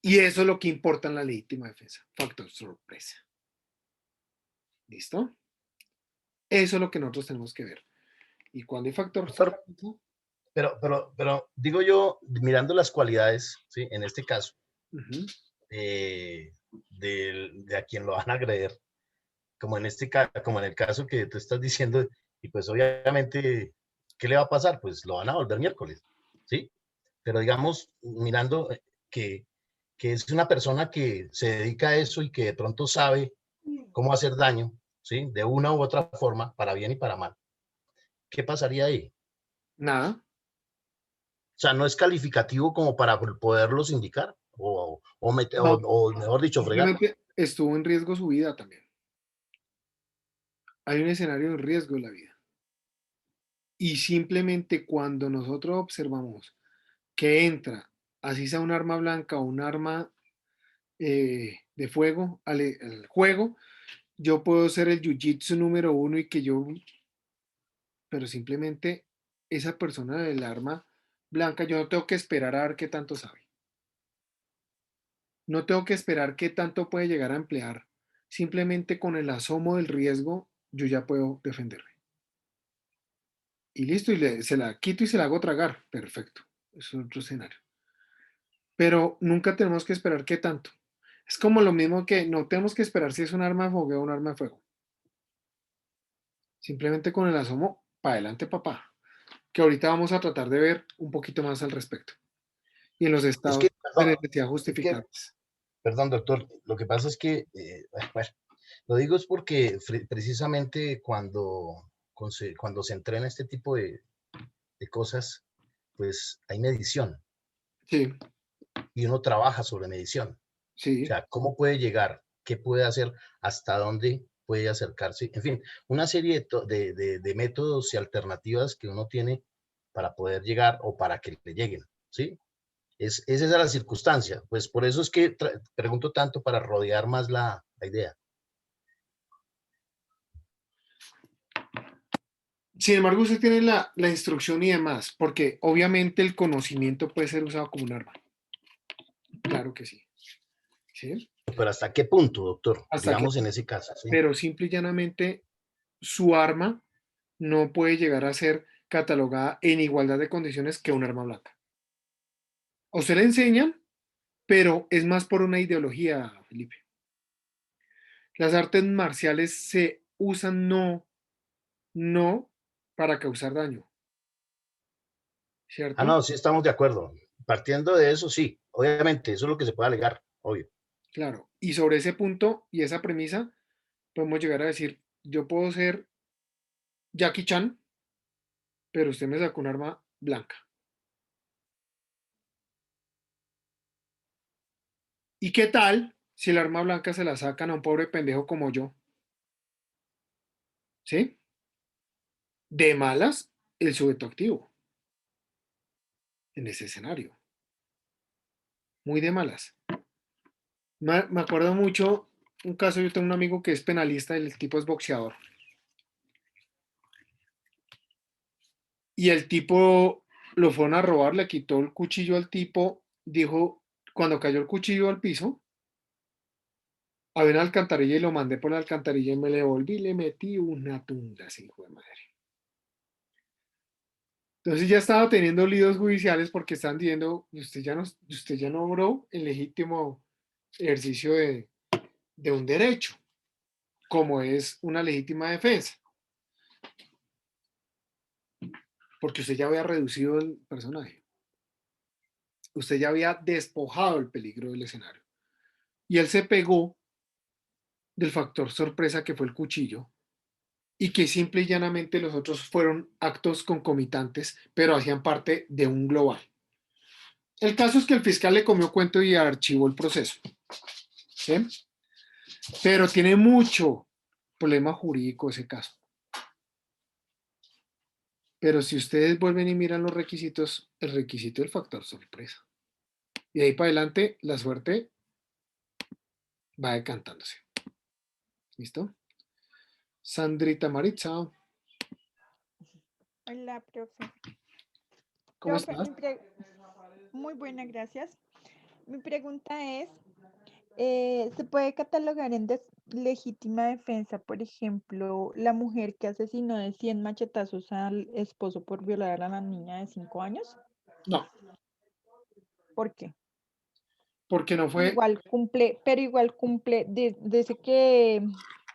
Y eso es lo que importa en la legítima defensa. Factor sorpresa. ¿Listo? Eso es lo que nosotros tenemos que ver. Y cuando hay factor sorpresa, Pero digo yo, mirando las cualidades, ¿sí? En este caso, de a quien lo van a agredir, como en el caso que tú estás diciendo, y pues obviamente, ¿qué le va a pasar? Pues lo van a volver miércoles, ¿sí? Pero digamos, mirando que es una persona que se dedica a eso y que de pronto sabe cómo hacer daño, ¿sí? De una u otra forma, para bien y para mal. ¿Qué pasaría ahí? Nada. O sea, no es calificativo como para poderlos indicar o mejor dicho, fregar. Simplemente estuvo en riesgo su vida también. Hay un escenario de riesgo en la vida. Y simplemente cuando nosotros observamos que entra, así sea un arma blanca o un arma de fuego al juego, yo puedo ser el jiu-jitsu número 1 y que yo, pero simplemente esa persona del arma blanca, yo no tengo que esperar a ver qué tanto sabe. No tengo que esperar qué tanto puede llegar a emplear. Simplemente con el asomo del riesgo, yo ya puedo defenderme. Y listo, y se la quito y se la hago tragar. Perfecto. Es otro escenario. Pero nunca tenemos que esperar qué tanto. Es como lo mismo que no tenemos que esperar si es un arma de fuego o un arma de fuego. Simplemente con el asomo, para adelante, papá. Que ahorita vamos a tratar de ver un poquito más al respecto. Y en los estados de necesidad justificables. Perdón, doctor, lo que pasa es que, bueno, lo digo es porque precisamente cuando se entrena este tipo de cosas, pues hay medición. Sí. Y uno trabaja sobre medición. Sí. O sea, cómo puede llegar, qué puede hacer, hasta dónde puede acercarse. En fin, una serie de métodos y alternativas que uno tiene para poder llegar o para que le lleguen, ¿sí? Esa es la circunstancia. Pues por eso es que pregunto tanto para rodear más la idea. Sin embargo, usted tiene la instrucción y demás, porque obviamente el conocimiento puede ser usado como un arma. Claro que sí. ¿Sí? Pero ¿hasta qué punto, doctor? Hasta Digamos que, en ese caso. ¿sí? Pero simple y llanamente, su arma no puede llegar a ser catalogada en igualdad de condiciones que un arma blanca. A usted le enseñan, pero es más por una ideología, Felipe. Las artes marciales se usan no para causar daño. ¿Cierto? Ah, no, sí estamos de acuerdo. Partiendo de eso, sí, obviamente, eso es lo que se puede alegar, obvio. Claro, y sobre ese punto y esa premisa, podemos llegar a decir, yo puedo ser Jackie Chan, pero usted me sacó un arma blanca. ¿Y qué tal si el arma blanca se la sacan a un pobre pendejo como yo? ¿Sí? De malas, el sujeto activo. En ese escenario. Muy de malas. Me acuerdo mucho un caso, yo tengo un amigo que es penalista, el tipo es boxeador. Y el tipo lo fueron a robar, le quitó el cuchillo al tipo, dijo, cuando cayó el cuchillo al piso, había una alcantarilla y lo mandé por la alcantarilla y me le volví y le metí una tunda, así, hijo de madre. Entonces ya estaba teniendo líos judiciales porque están diciendo, usted ya no obró el legítimo ejercicio de un derecho, como es una legítima defensa. Porque usted ya había reducido el personaje. Usted ya había despojado el peligro del escenario. Y él se pegó del factor sorpresa que fue el cuchillo y que simple y llanamente los otros fueron actos concomitantes, pero hacían parte de un global. El caso es que el fiscal le comió cuento y archivó el proceso, ¿sí? Pero tiene mucho problema jurídico ese caso. Pero si ustedes vuelven y miran los requisitos, el requisito del factor sorpresa. Y de ahí para adelante, la suerte va decantándose. ¿Listo? Sandrita Maritza, Hola, profe. ¿cómo Profe, estás? muy buena, gracias. Mi pregunta es, ¿se puede catalogar en legítima defensa, por ejemplo, la mujer que asesinó de 100 machetazos al esposo por violar a la niña de 5 años? No, ¿Por qué? porque no fue, Igual cumple, dice que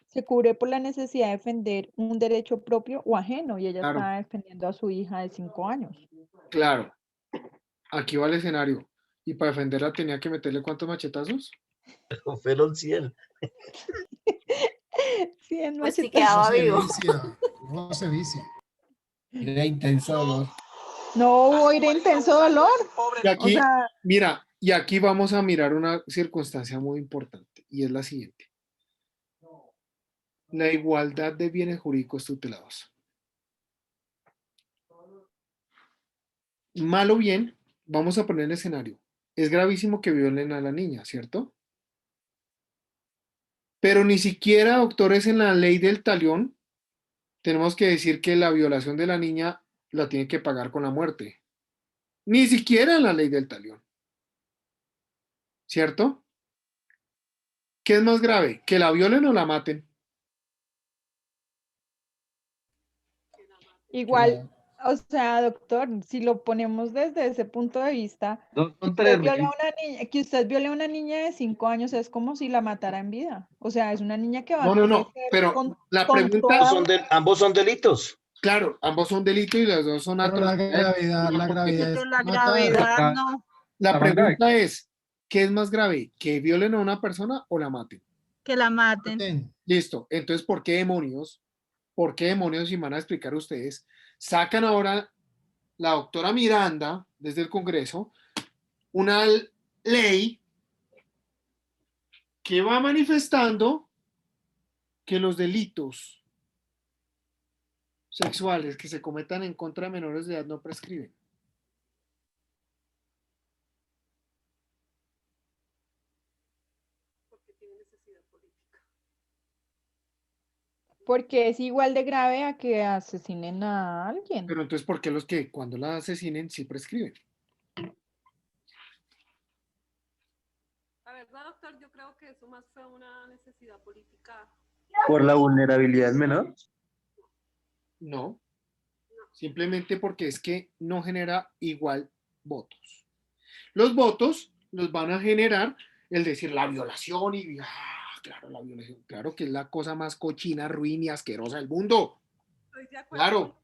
se cubre por la necesidad de defender un derecho propio o ajeno, y ella claro, estaba defendiendo a su hija de 5 años. claro, aquí va el escenario. Y para defenderla tenía que meterle ¿cuántos machetazos? Fueron 100. 100 Pues sí machetazos. quedaba Se vivo. vicia, no se vicia. Era intenso dolor. No hubo ir intenso dolor. Y O aquí, sea, mira, y aquí vamos a mirar una circunstancia muy importante, y es la siguiente. La igualdad de bienes jurídicos tutelados. Mal o bien, vamos a poner el escenario. Es gravísimo que violen a la niña, ¿cierto? Pero ni siquiera, doctores, en la ley del talión, tenemos que decir que la violación de la niña la tiene que pagar con la muerte. Ni siquiera en la ley del talión, ¿cierto? ¿Qué es más grave? ¿Que la violen o la maten? igual, o sea, doctor, si lo ponemos desde ese punto de vista, que usted viole a una niña de 5 años es como si la matara en vida. O sea, es una niña que va No, a no, no, crecer pero la con pregunta... toda Ambos son delitos. Claro, ambos son delitos y los dos son Pero la atrocidades. gravedad Pero es la matar. gravedad no. La pregunta es, ¿qué es más grave? ¿Que violen a una persona o la maten? Que la maten. Listo. Entonces, ¿por qué demonios? ¿Por qué demonios? Y me van a explicar ustedes. Sacan ahora la doctora Miranda desde el Congreso una ley que va manifestando que los delitos sexuales que se cometan en contra de menores de edad no prescriben. porque es igual de grave a que asesinen a alguien. Pero entonces, ¿por qué los que cuando la asesinen sí prescriben? La verdad, doctor, yo creo que eso más fue una necesidad política. ¿Por la vulnerabilidad menor? No, simplemente porque es que no genera igual votos. Los votos los van a generar el decir la violación y claro, la violación, claro que es la cosa más cochina, ruin y asquerosa del mundo. Estoy de acuerdo. Claro,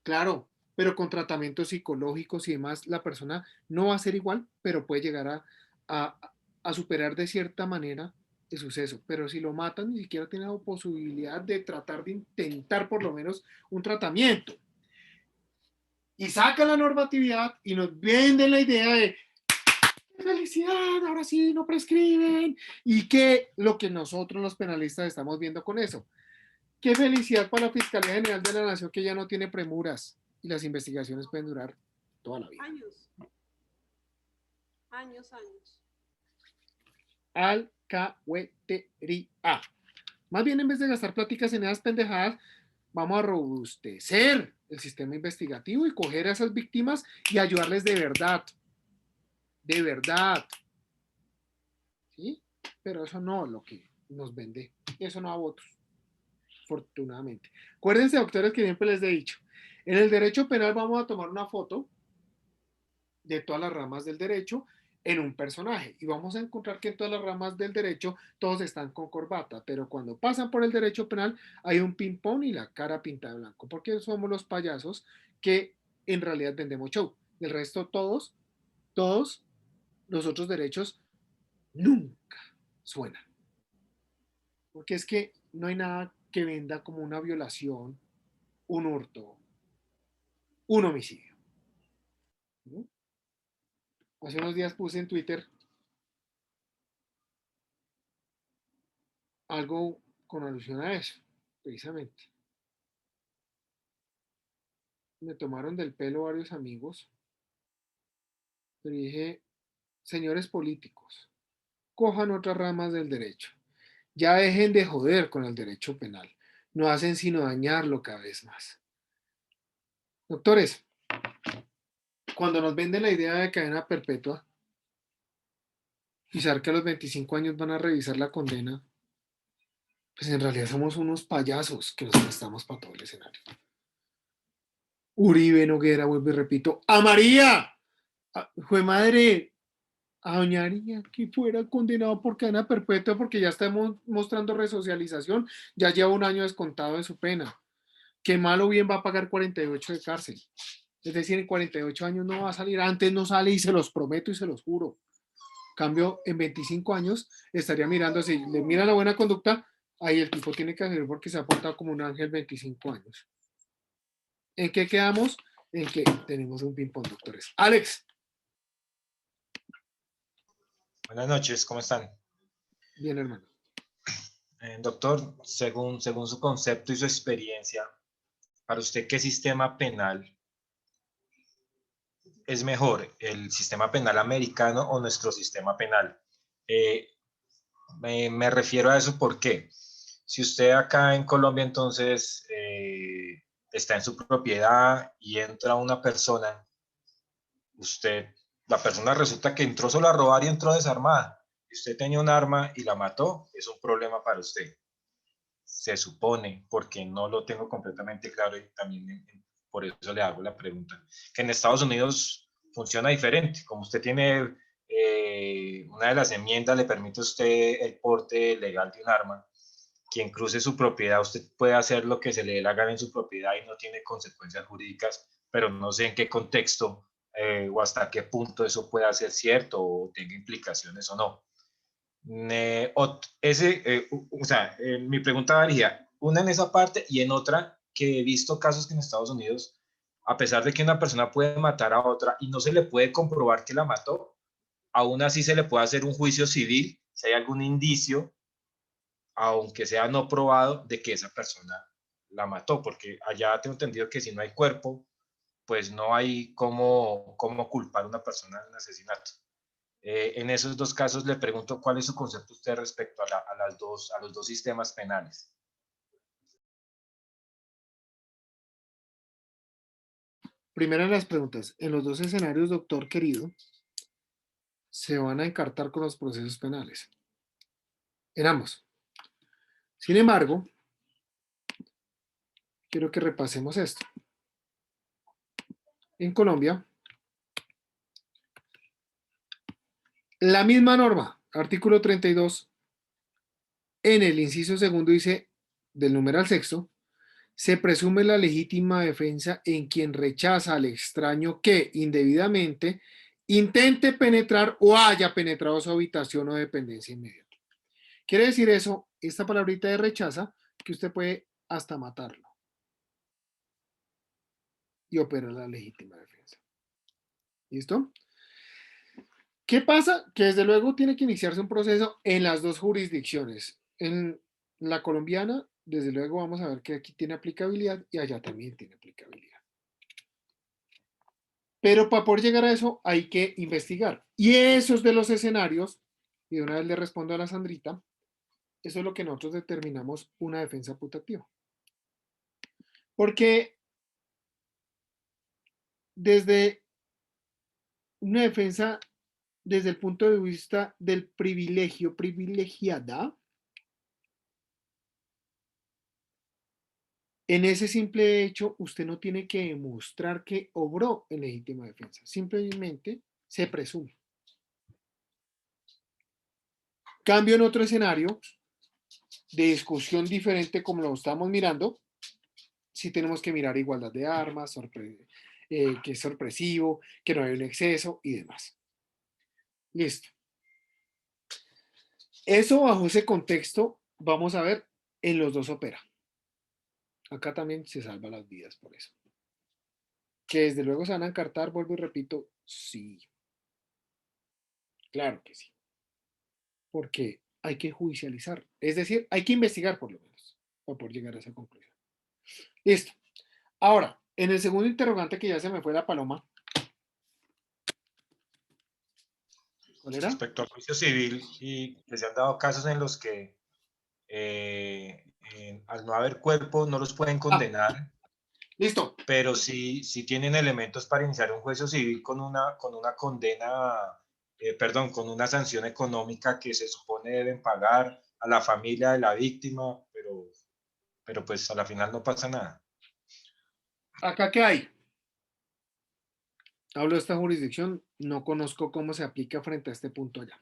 claro, pero con tratamientos psicológicos y demás, la persona no va a ser igual, pero puede llegar a superar de cierta manera el suceso. Pero si lo matan, ni siquiera tiene la posibilidad de tratar de intentar por lo menos un tratamiento. Y sacan la normatividad y nos venden la idea de felicidad, ahora sí, no prescriben. Y que lo que nosotros los penalistas estamos viendo con eso. Qué felicidad para la Fiscalía General de la Nación que ya no tiene premuras y las investigaciones pueden durar toda la vida. Años. Años, años. Alcahuetería. Más bien, en vez de gastar pláticas en esas pendejadas, vamos a robustecer el sistema investigativo y coger a esas víctimas y ayudarles de verdad. De verdad. ¿Sí? Pero eso no es lo que nos vende. Eso no da votos. Afortunadamente. Acuérdense, doctores, que siempre les he dicho, en el derecho penal vamos a tomar una foto de todas las ramas del derecho en un personaje y vamos a encontrar que en todas las ramas del derecho todos están con corbata, pero cuando pasan por el derecho penal hay un ping-pong y la cara pintada de blanco, porque somos los payasos que en realidad vendemos show. Del resto todos los otros derechos nunca suenan. Porque es que no hay nada que venda como una violación, un hurto, un homicidio. ¿No? Hace unos días puse en Twitter algo con alusión a eso, precisamente. Me tomaron del pelo varios amigos, pero dije, señores políticos, cojan otras ramas del derecho. Ya dejen de joder con el derecho penal. No hacen sino dañarlo cada vez más. Doctores, cuando nos venden la idea de cadena perpetua y saber que a los 25 años van a revisar la condena, pues en realidad somos unos payasos que nos prestamos para todo el escenario. Uribe Noguera, vuelvo y repito, ¡a María! ¡Jue madre! A doña María que fuera condenado por cadena perpetua porque ya estamos mostrando resocialización, ya lleva 1 año descontado de su pena. Que mal o bien va a pagar 48 de cárcel. Es decir, en 48 años no va a salir, antes no sale y se los prometo y se los juro. Cambio, en 25 años estaría mirando, si le mira la buena conducta, ahí el tipo tiene que hacer porque se ha portado como un ángel 25 años. ¿En qué quedamos? En que tenemos un ping-pong, doctores. Alex. Buenas noches, ¿cómo están? Bien, hermano. Doctor, según su concepto y su experiencia, para usted, ¿qué sistema penal es mejor? ¿El sistema penal americano o nuestro sistema penal? Me refiero a eso porque si usted acá en Colombia entonces está en su propiedad y entra una persona, la persona resulta que entró solo a robar y entró desarmada. Usted tenía un arma y la mató, es un problema para usted. Se supone, porque no lo tengo completamente claro y también por eso le hago la pregunta, que en Estados Unidos funciona diferente. Como usted tiene una de las enmiendas, le permite a usted el porte legal de un arma. Quien cruce su propiedad, usted puede hacer lo que se le dé la gana en su propiedad y no tiene consecuencias jurídicas, pero no sé en qué contexto o hasta qué punto eso pueda ser cierto o tenga implicaciones o no. Mi pregunta varía, una en esa parte y en otra que he visto casos que en Estados Unidos, a pesar de que una persona puede matar a otra y no se le puede comprobar que la mató, aún así se le puede hacer un juicio civil si hay algún indicio, aunque sea no probado, de que esa persona la mató, porque allá tengo entendido que si no hay cuerpo, pues no hay cómo culpar a una persona de un asesinato. En esos dos casos le pregunto cuál es su concepto usted respecto a los dos sistemas penales. Primera de las preguntas. En los dos escenarios, doctor querido, se van a encartar con los procesos penales. En ambos. Sin embargo, quiero que repasemos esto. En Colombia, la misma norma, artículo 32, en el inciso segundo dice, del numeral sexto, se presume la legítima defensa en quien rechaza al extraño que indebidamente intente penetrar o haya penetrado su habitación o dependencia inmediata. Quiere decir eso, esta palabrita de rechaza, que usted puede hasta matarlo y operar la legítima defensa. ¿Listo? ¿Qué pasa? Que desde luego tiene que iniciarse un proceso en las dos jurisdicciones. En la colombiana, desde luego vamos a ver que aquí tiene aplicabilidad y allá también tiene aplicabilidad. Pero para poder llegar a eso hay que investigar. Y esos de los escenarios, y de una vez le respondo a la Sandrita, eso es lo que nosotros determinamos una defensa putativa. Porque desde una defensa, desde el punto de vista del privilegio, privilegiada, en ese simple hecho, usted no tiene que demostrar que obró en legítima defensa. Simplemente se presume. Cambio en otro escenario de discusión diferente como lo estamos mirando, sí tenemos que mirar igualdad de armas, que es sorpresivo, que no hay un exceso y demás. Listo. Eso bajo ese contexto, vamos a ver, en los dos opera. Acá también se salva las vidas por eso. Que desde luego se van a encartar, vuelvo y repito, sí. Claro que sí. Porque hay que judicializar. Es decir, hay que investigar por lo menos para poder llegar a esa conclusión. Listo. Ahora, en el segundo interrogante que ya se me fue la paloma. ¿Cuál era? Respecto al juicio civil, y que se han dado casos en los que al no haber cuerpo no los pueden condenar. Listo. Pero sí tienen elementos para iniciar un juicio civil con una condena, perdón, con una sanción económica que se supone deben pagar a la familia de la víctima, pero pues a la final no pasa nada. ¿Acá qué hay? Hablo de esta jurisdicción, no conozco cómo se aplica frente a este punto allá.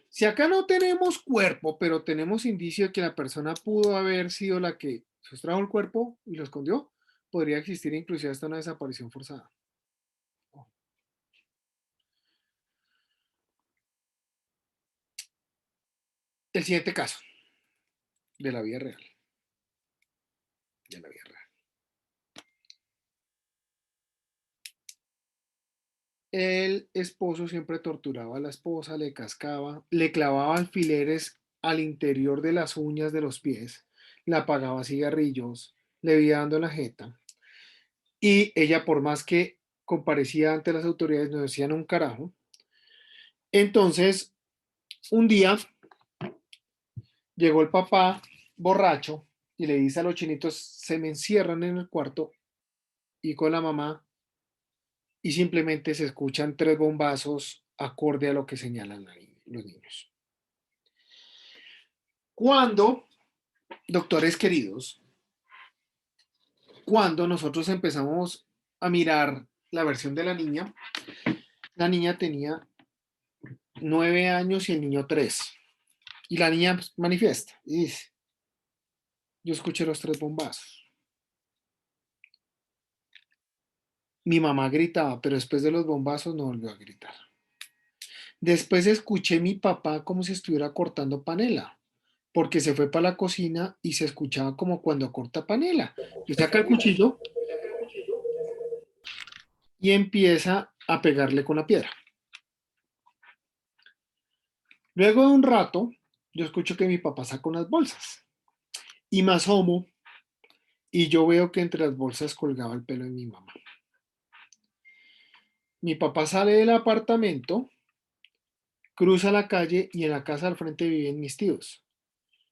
Si acá no tenemos cuerpo, pero tenemos indicio de que la persona pudo haber sido la que sustrajo el cuerpo y lo escondió, podría existir inclusive hasta una desaparición forzada. El siguiente caso de la vida real. De la vida real. El esposo siempre torturaba a la esposa, le cascaba, le clavaba alfileres al interior de las uñas de los pies, le apagaba cigarrillos, le iba dando la jeta. Y ella, por más que comparecía ante las autoridades, no decían un carajo. Entonces, un día llegó el papá borracho y le dice a los chinitos, se me encierran en el cuarto y con la mamá, y simplemente se escuchan 3 bombazos acorde a lo que señalan los niños. Cuando, doctores queridos, cuando nosotros empezamos a mirar la versión de la niña tenía 9 años y el niño 3. Y la niña manifiesta y dice, yo escuché los 3 bombazos. Mi mamá gritaba, pero después de los bombazos no volvió a gritar. Después escuché a mi papá como si estuviera cortando panela, porque se fue para la cocina y se escuchaba como cuando corta panela. Y saca el cuchillo y empieza a pegarle con la piedra. Luego de un rato, yo escucho que mi papá saca unas bolsas y me asomo y yo veo que entre las bolsas colgaba el pelo de mi mamá. Mi papá sale del apartamento, cruza la calle y en la casa al frente viven mis tíos.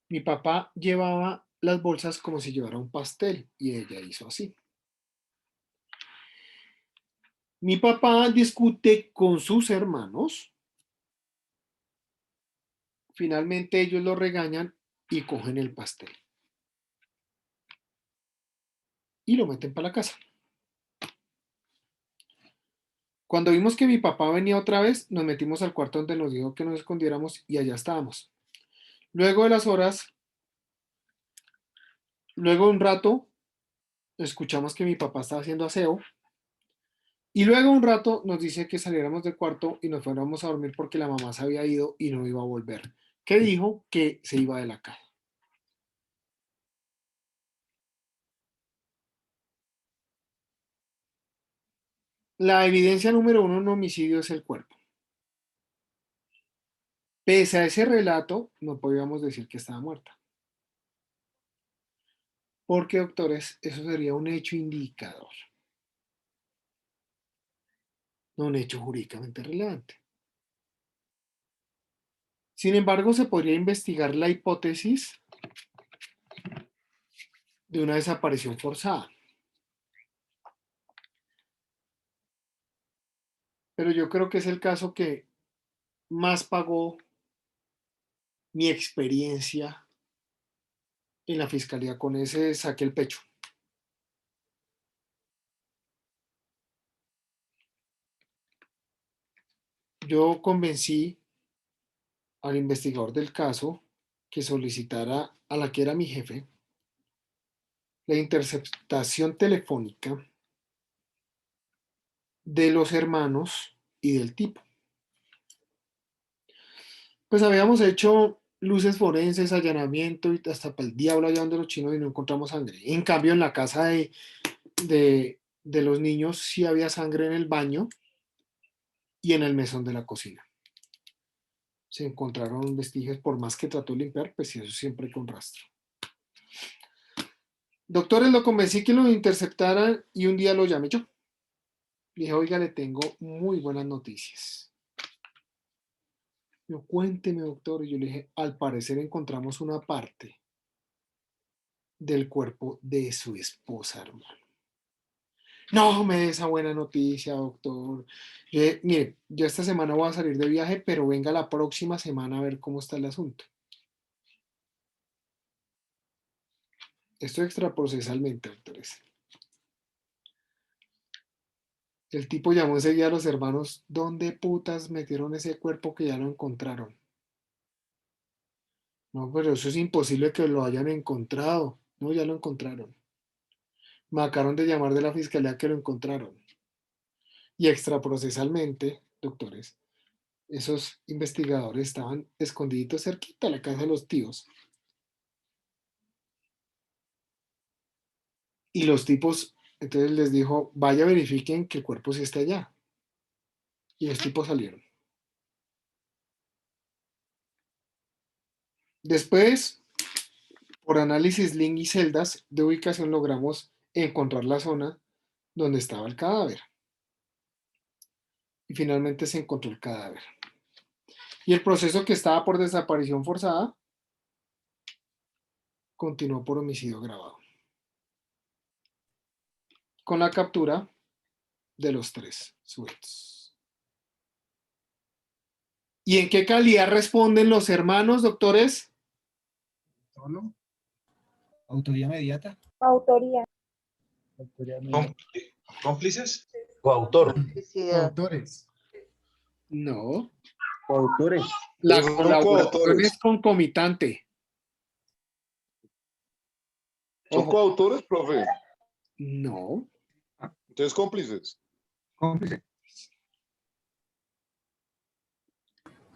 Mi papá llevaba las bolsas como si llevara un pastel y ella hizo así. Mi papá discute con sus hermanos. Finalmente ellos lo regañan y cogen el pastel. Y lo meten para la casa. Cuando vimos que mi papá venía otra vez, nos metimos al cuarto donde nos dijo que nos escondiéramos y allá estábamos. Luego de las horas, luego de un rato, escuchamos que mi papá estaba haciendo aseo y luego de un rato nos dice que saliéramos del cuarto y nos fuéramos a dormir porque la mamá se había ido y no iba a volver. Que dijo que se iba de la casa. La evidencia número 1 en homicidio es el cuerpo. Pese a ese relato, no podíamos decir que estaba muerta. Porque, doctores, eso sería un hecho indicador. No un hecho jurídicamente relevante. Sin embargo, se podría investigar la hipótesis de una desaparición forzada. Pero yo creo que es el caso que más pagó mi experiencia en la fiscalía. Con ese saqué el pecho. Yo convencí al investigador del caso que solicitara a la que era mi jefe la interceptación telefónica de los hermanos y del tipo. Pues habíamos hecho luces forenses, allanamiento y hasta para el diablo allá donde los chinos y no encontramos sangre. En cambio, en la casa de los niños sí había sangre en el baño y en el mesón de la cocina. Se encontraron vestigios, por más que trató de limpiar, pues eso siempre con rastro. Doctores, lo convencí que lo interceptaran y un día lo llamé yo. Le dije, oiga, le tengo muy buenas noticias. Yo, cuénteme, doctor. Y yo le dije, al parecer encontramos una parte del cuerpo de su esposa, hermano. No me dé esa buena noticia, doctor. Mire, yo esta semana voy a salir de viaje, pero venga la próxima semana a ver cómo está el asunto. Esto extraprocesalmente, doctores. El tipo llamó enseguida a los hermanos, ¿dónde putas metieron ese cuerpo que ya lo encontraron? No, pero eso es imposible que lo hayan encontrado. No, ya lo encontraron. Me acabaron de llamar de la fiscalía que lo encontraron. Y extraprocesalmente, doctores, esos investigadores estaban escondiditos cerquita de la casa de los tíos. Y los tipos, entonces les dijo, vaya, verifiquen que el cuerpo sí está allá. Y los tipos salieron. Después, por análisis link y celdas de ubicación, logramos encontrar la zona donde estaba el cadáver. Y finalmente se encontró el cadáver. Y el proceso que estaba por desaparición forzada continuó por homicidio agravado, con la captura de los 3 sujetos. ¿Y en qué calidad responden los hermanos, doctores? ¿Solo? ¿Autoría inmediata? Autoría. ¿Cómplices? Coautor. Coautores. No. Coautores. La Son colaboración coautores. es concomitante. ¿Son Ojo. coautores, profe? No. Entonces, cómplices. Cómplice.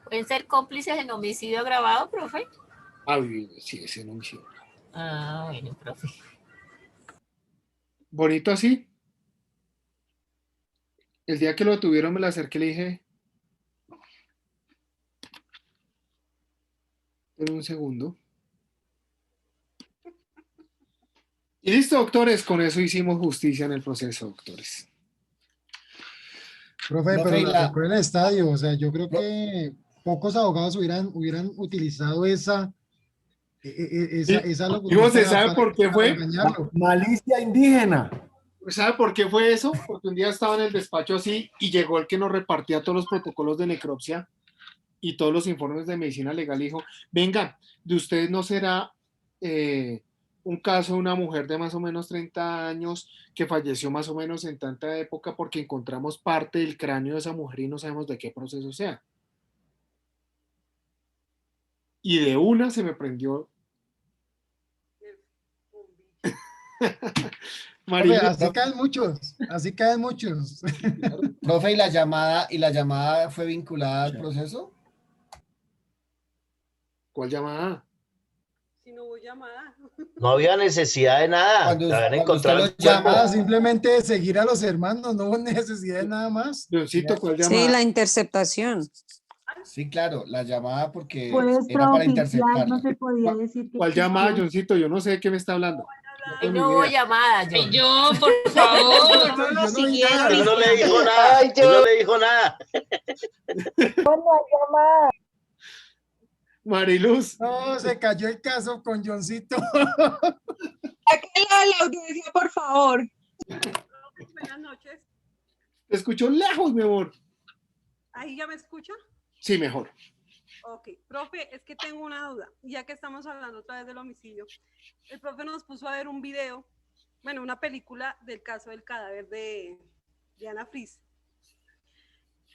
¿Pueden ser cómplices en homicidio agravado, profe? Ay, sí, ese no me hicieron. Ah, bueno, profe. Bonito así. El día que lo tuvieron me le acerqué y le dije, en un segundo. Y listo, doctores, con eso hicimos justicia en el proceso, doctores. Profe, Profe, pero y la la- sacó del estadio. O sea, yo creo que pocos abogados hubieran utilizado esa ¿Y vos locución sabe por qué para fue? engañarlo. Malicia indígena. ¿Sabe por qué fue eso? Porque un día estaba en el despacho así y llegó el que nos repartía todos los protocolos de necropsia y todos los informes de medicina legal y dijo, venga, de ustedes no será un caso de una mujer de más o menos 30 años que falleció más o menos en tanta época porque encontramos parte del cráneo de esa mujer y no sabemos de qué proceso sea. Y de una se me prendió. Profe, Marilu, así caen muchos, así caen muchos. Profe, ¿y la llamada fue vinculada al proceso? ¿cuál llamada? Si no hubo llamada. No había necesidad de nada. Cuando Habían usted encontrado lo el cuerpo. Llama simplemente de seguir a los hermanos, no hubo necesidad de nada más. Johncito, ¿cuál Sí, llamada? la interceptación. Sí, claro, la llamada porque Pues era para oficial, no interceptarla. se podía decir que ¿Cuál llamada, existía. Johncito? Yo no sé de qué me está hablando. No Ay, tengo ni no hubo idea. llamada, Ay, John. yo, por favor. Yo no vi nada. Él no le dijo nada. Él no le dijo nada. Mariluz, No, se cayó el caso con Johncito. Aquella de la audiencia, por favor. Buenas noches. te escucho lejos, mi amor. ¿Ahí ya me escucha? Sí, mejor. Ok, profe, es que tengo una duda, ya que estamos hablando otra vez del homicidio. El profe nos puso a ver un video, bueno, una película del caso del cadáver de Ana Fris.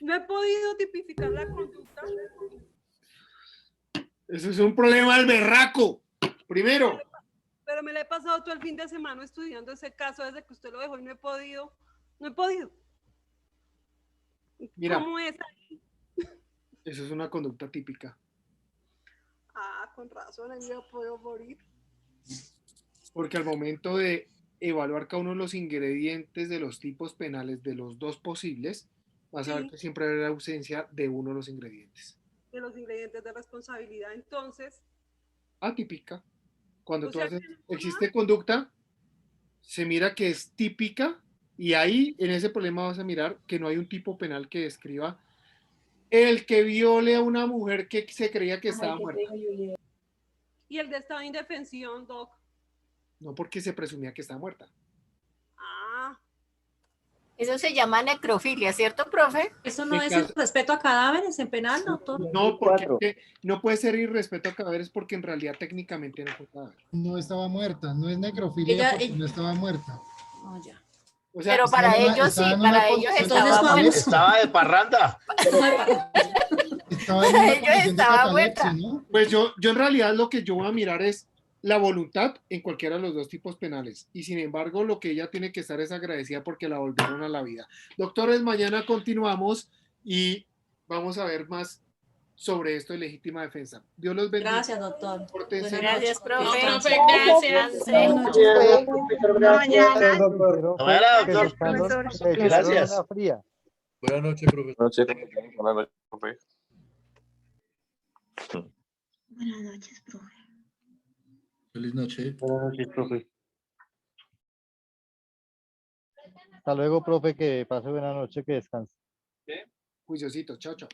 No he podido tipificar la conducta. Eso es un problema del berraco. Primero, Pero me la he pasado todo el fin de semana estudiando ese caso desde que usted lo dejó y no he podido. mira, ¿Cómo es? eso es una conducta típica. Ah, con razón, ahí me ha podido morir. Porque al momento de evaluar cada uno de los ingredientes de los tipos penales de los dos posibles, vas a ver Sí. que siempre hay ausencia de uno de los ingredientes. De los ingredientes de responsabilidad. Entonces, Atípica. Cuando o tú sea haces, que no, existe conducta, se mira que es típica y ahí en ese problema vas a mirar que no hay un tipo penal que describa el que viole a una mujer que se creía que estaba muerta. y el de estado de indefensión, Doc. No porque se presumía que estaba muerta. Ah, Eso se llama necrofilia, ¿cierto, profe? Eso no En es caso- irrespeto a cadáveres en penal, doctor. No, porque es que no puede ser irrespeto a cadáveres porque en realidad técnicamente no fue cadáver. No estaba muerta, no es necrofilia Ella- porque ella- no estaba muerta. Oh, ya. O sea, Pero para estaba en una- ellos sí, estaba en una para ellos condición estaba Entonces, muerta. vamos. Estaba de parranda. Estaba en una Ellos condición de estaba catalepsia, muerta. ¿no? pues yo en realidad lo que yo voy a mirar es la voluntad en cualquiera de los dos tipos penales. Y sin embargo, lo que ella tiene que estar es agradecida porque la volvieron a la vida. Doctores, mañana continuamos y vamos a ver más sobre esto de legítima defensa. Dios los bendiga. Gracias, doctor. Pórtense. Gracias, profe. Profe, gracias. Mañana. Buenas, doctor. Gracias. Buenas noches, profesor. Buenas noches, profe. Buenas noches, profe. Feliz noche. Buenas noches, profe. Hasta luego, profe, que pase buena noche, que descanse. Juiciosito. Chao, chao.